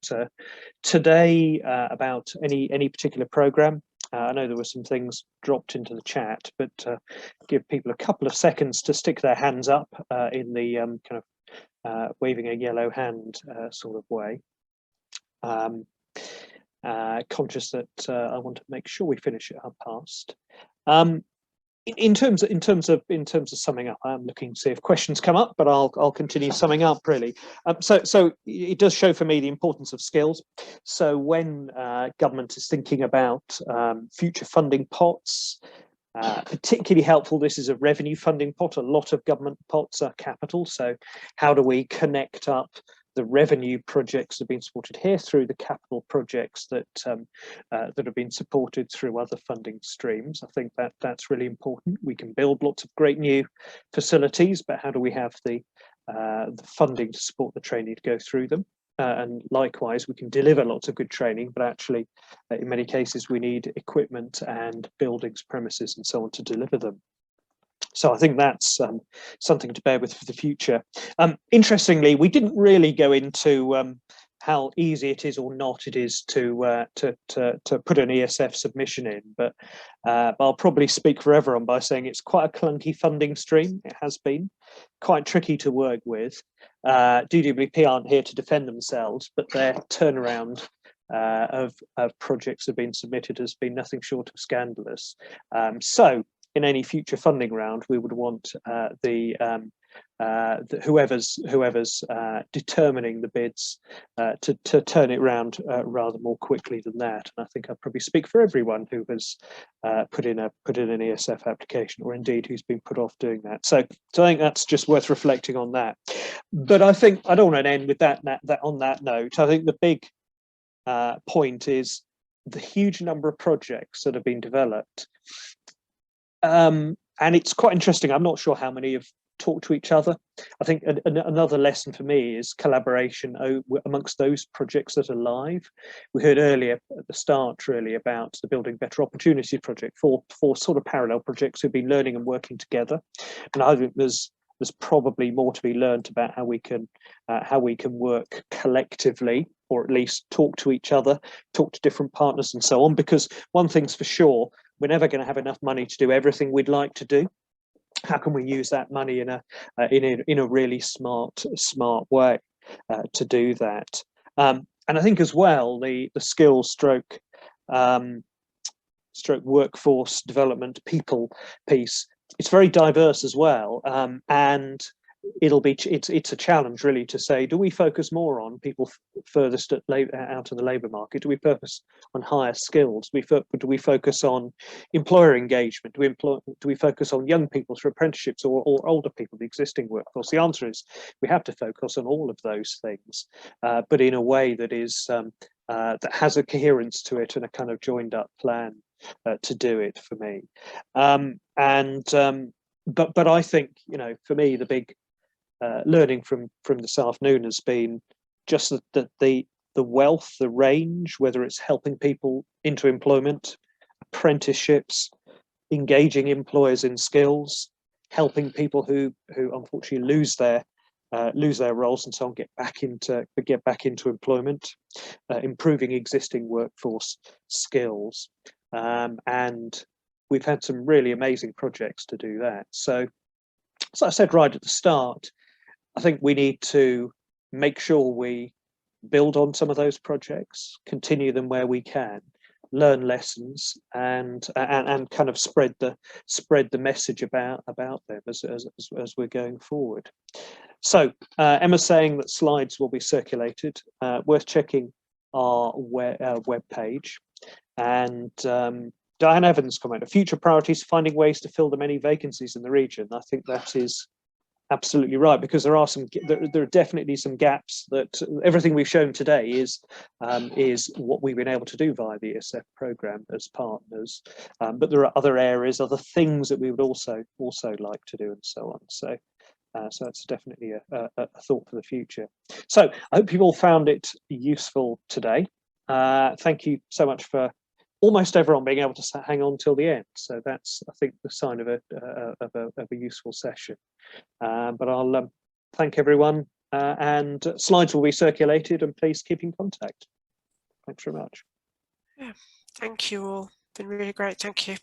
today, about any particular programme. I know there were some things dropped into the chat, but give people a couple of seconds to stick their hands up in the kind of waving a yellow hand sort of way. Conscious that I want to make sure we finish at past. In terms of summing up, I'm looking to see if questions come up, but I'll continue summing up really. So it does show for me the importance of skills. So when government is thinking about future funding pots, particularly helpful, this is a revenue funding pot. A lot of government pots are capital. So how do we connect up the revenue projects that have been supported here through the capital projects that that have been supported through other funding streams? I think that's really important. We can build lots of great new facilities, but how do we have the funding to support the training to go through them? And likewise, we can deliver lots of good training, but actually, in many cases, we need equipment and buildings, premises, and so on to deliver them. So I think that's something to bear with for the future. Interestingly, we didn't really go into how easy it is or not it is to put an ESF submission in, but I'll probably speak for everyone by saying it's quite a clunky funding stream. It has been quite tricky to work with. DWP aren't here to defend themselves, but their turnaround of projects that have been submitted has been nothing short of scandalous. So in any future funding round, we would want whoever's determining the bids to turn it around rather more quickly than that. And I think I probably speak for everyone who has put in an ESF application, or indeed who's been put off doing that. So I think that's just worth reflecting on that. But I think I don't want to end with that on that note. I think the big point is the huge number of projects that have been developed. And it's quite interesting. I'm not sure how many have talked to each other. I think another lesson for me is collaboration amongst those projects that are live. We heard earlier at the start really about the Building Better Opportunities project, for sort of parallel projects who've been learning and working together. And I think there's probably more to be learned about how we can work collectively, or at least talk to each other, talk to different partners and so on, because one thing's for sure, we're never going to have enough money to do everything we'd like to do. How can we use that money in a really smart way to do that? And I think as well, the skills stroke workforce development people piece, it's very diverse as well, and it's a challenge really to say, do we focus more on people furthest out of the labour market? Do we focus on higher skills? Do we focus on employer engagement? Do we focus on young people through apprenticeships, or older people, the existing workforce? The answer is we have to focus on all of those things, but in a way that is that has a coherence to it and a kind of joined up plan to do it, for me. But I think, for me, the big learning from this afternoon has been just that the wealth, the range, whether it's helping people into employment, apprenticeships, engaging employers in skills, helping people who unfortunately lose their roles and so on get back into employment, improving existing workforce skills, and we've had some really amazing projects to do that. So as I said right at the start, I think we need to make sure we build on some of those projects, continue them where we can, learn lessons, and kind of spread the message about them as we're going forward. So Emma's saying that slides will be circulated. Worth checking our web page. And Diane Evans' comment: future priorities, finding ways to fill the many vacancies in the region. I think that is absolutely right, because there are definitely some gaps. That everything we've shown today is what we've been able to do via the ESF programme as partners, but there are other areas, other things that we would also like to do, and so on. So that's definitely a thought for the future. So I hope you all found it useful today. Thank you so much for almost everyone being able to hang on till the end. So that's, I think, the sign of a useful session. But I'll thank everyone, and slides will be circulated, and please keep in contact. Thanks very much. Yeah, thank you all. Been really great. Thank you.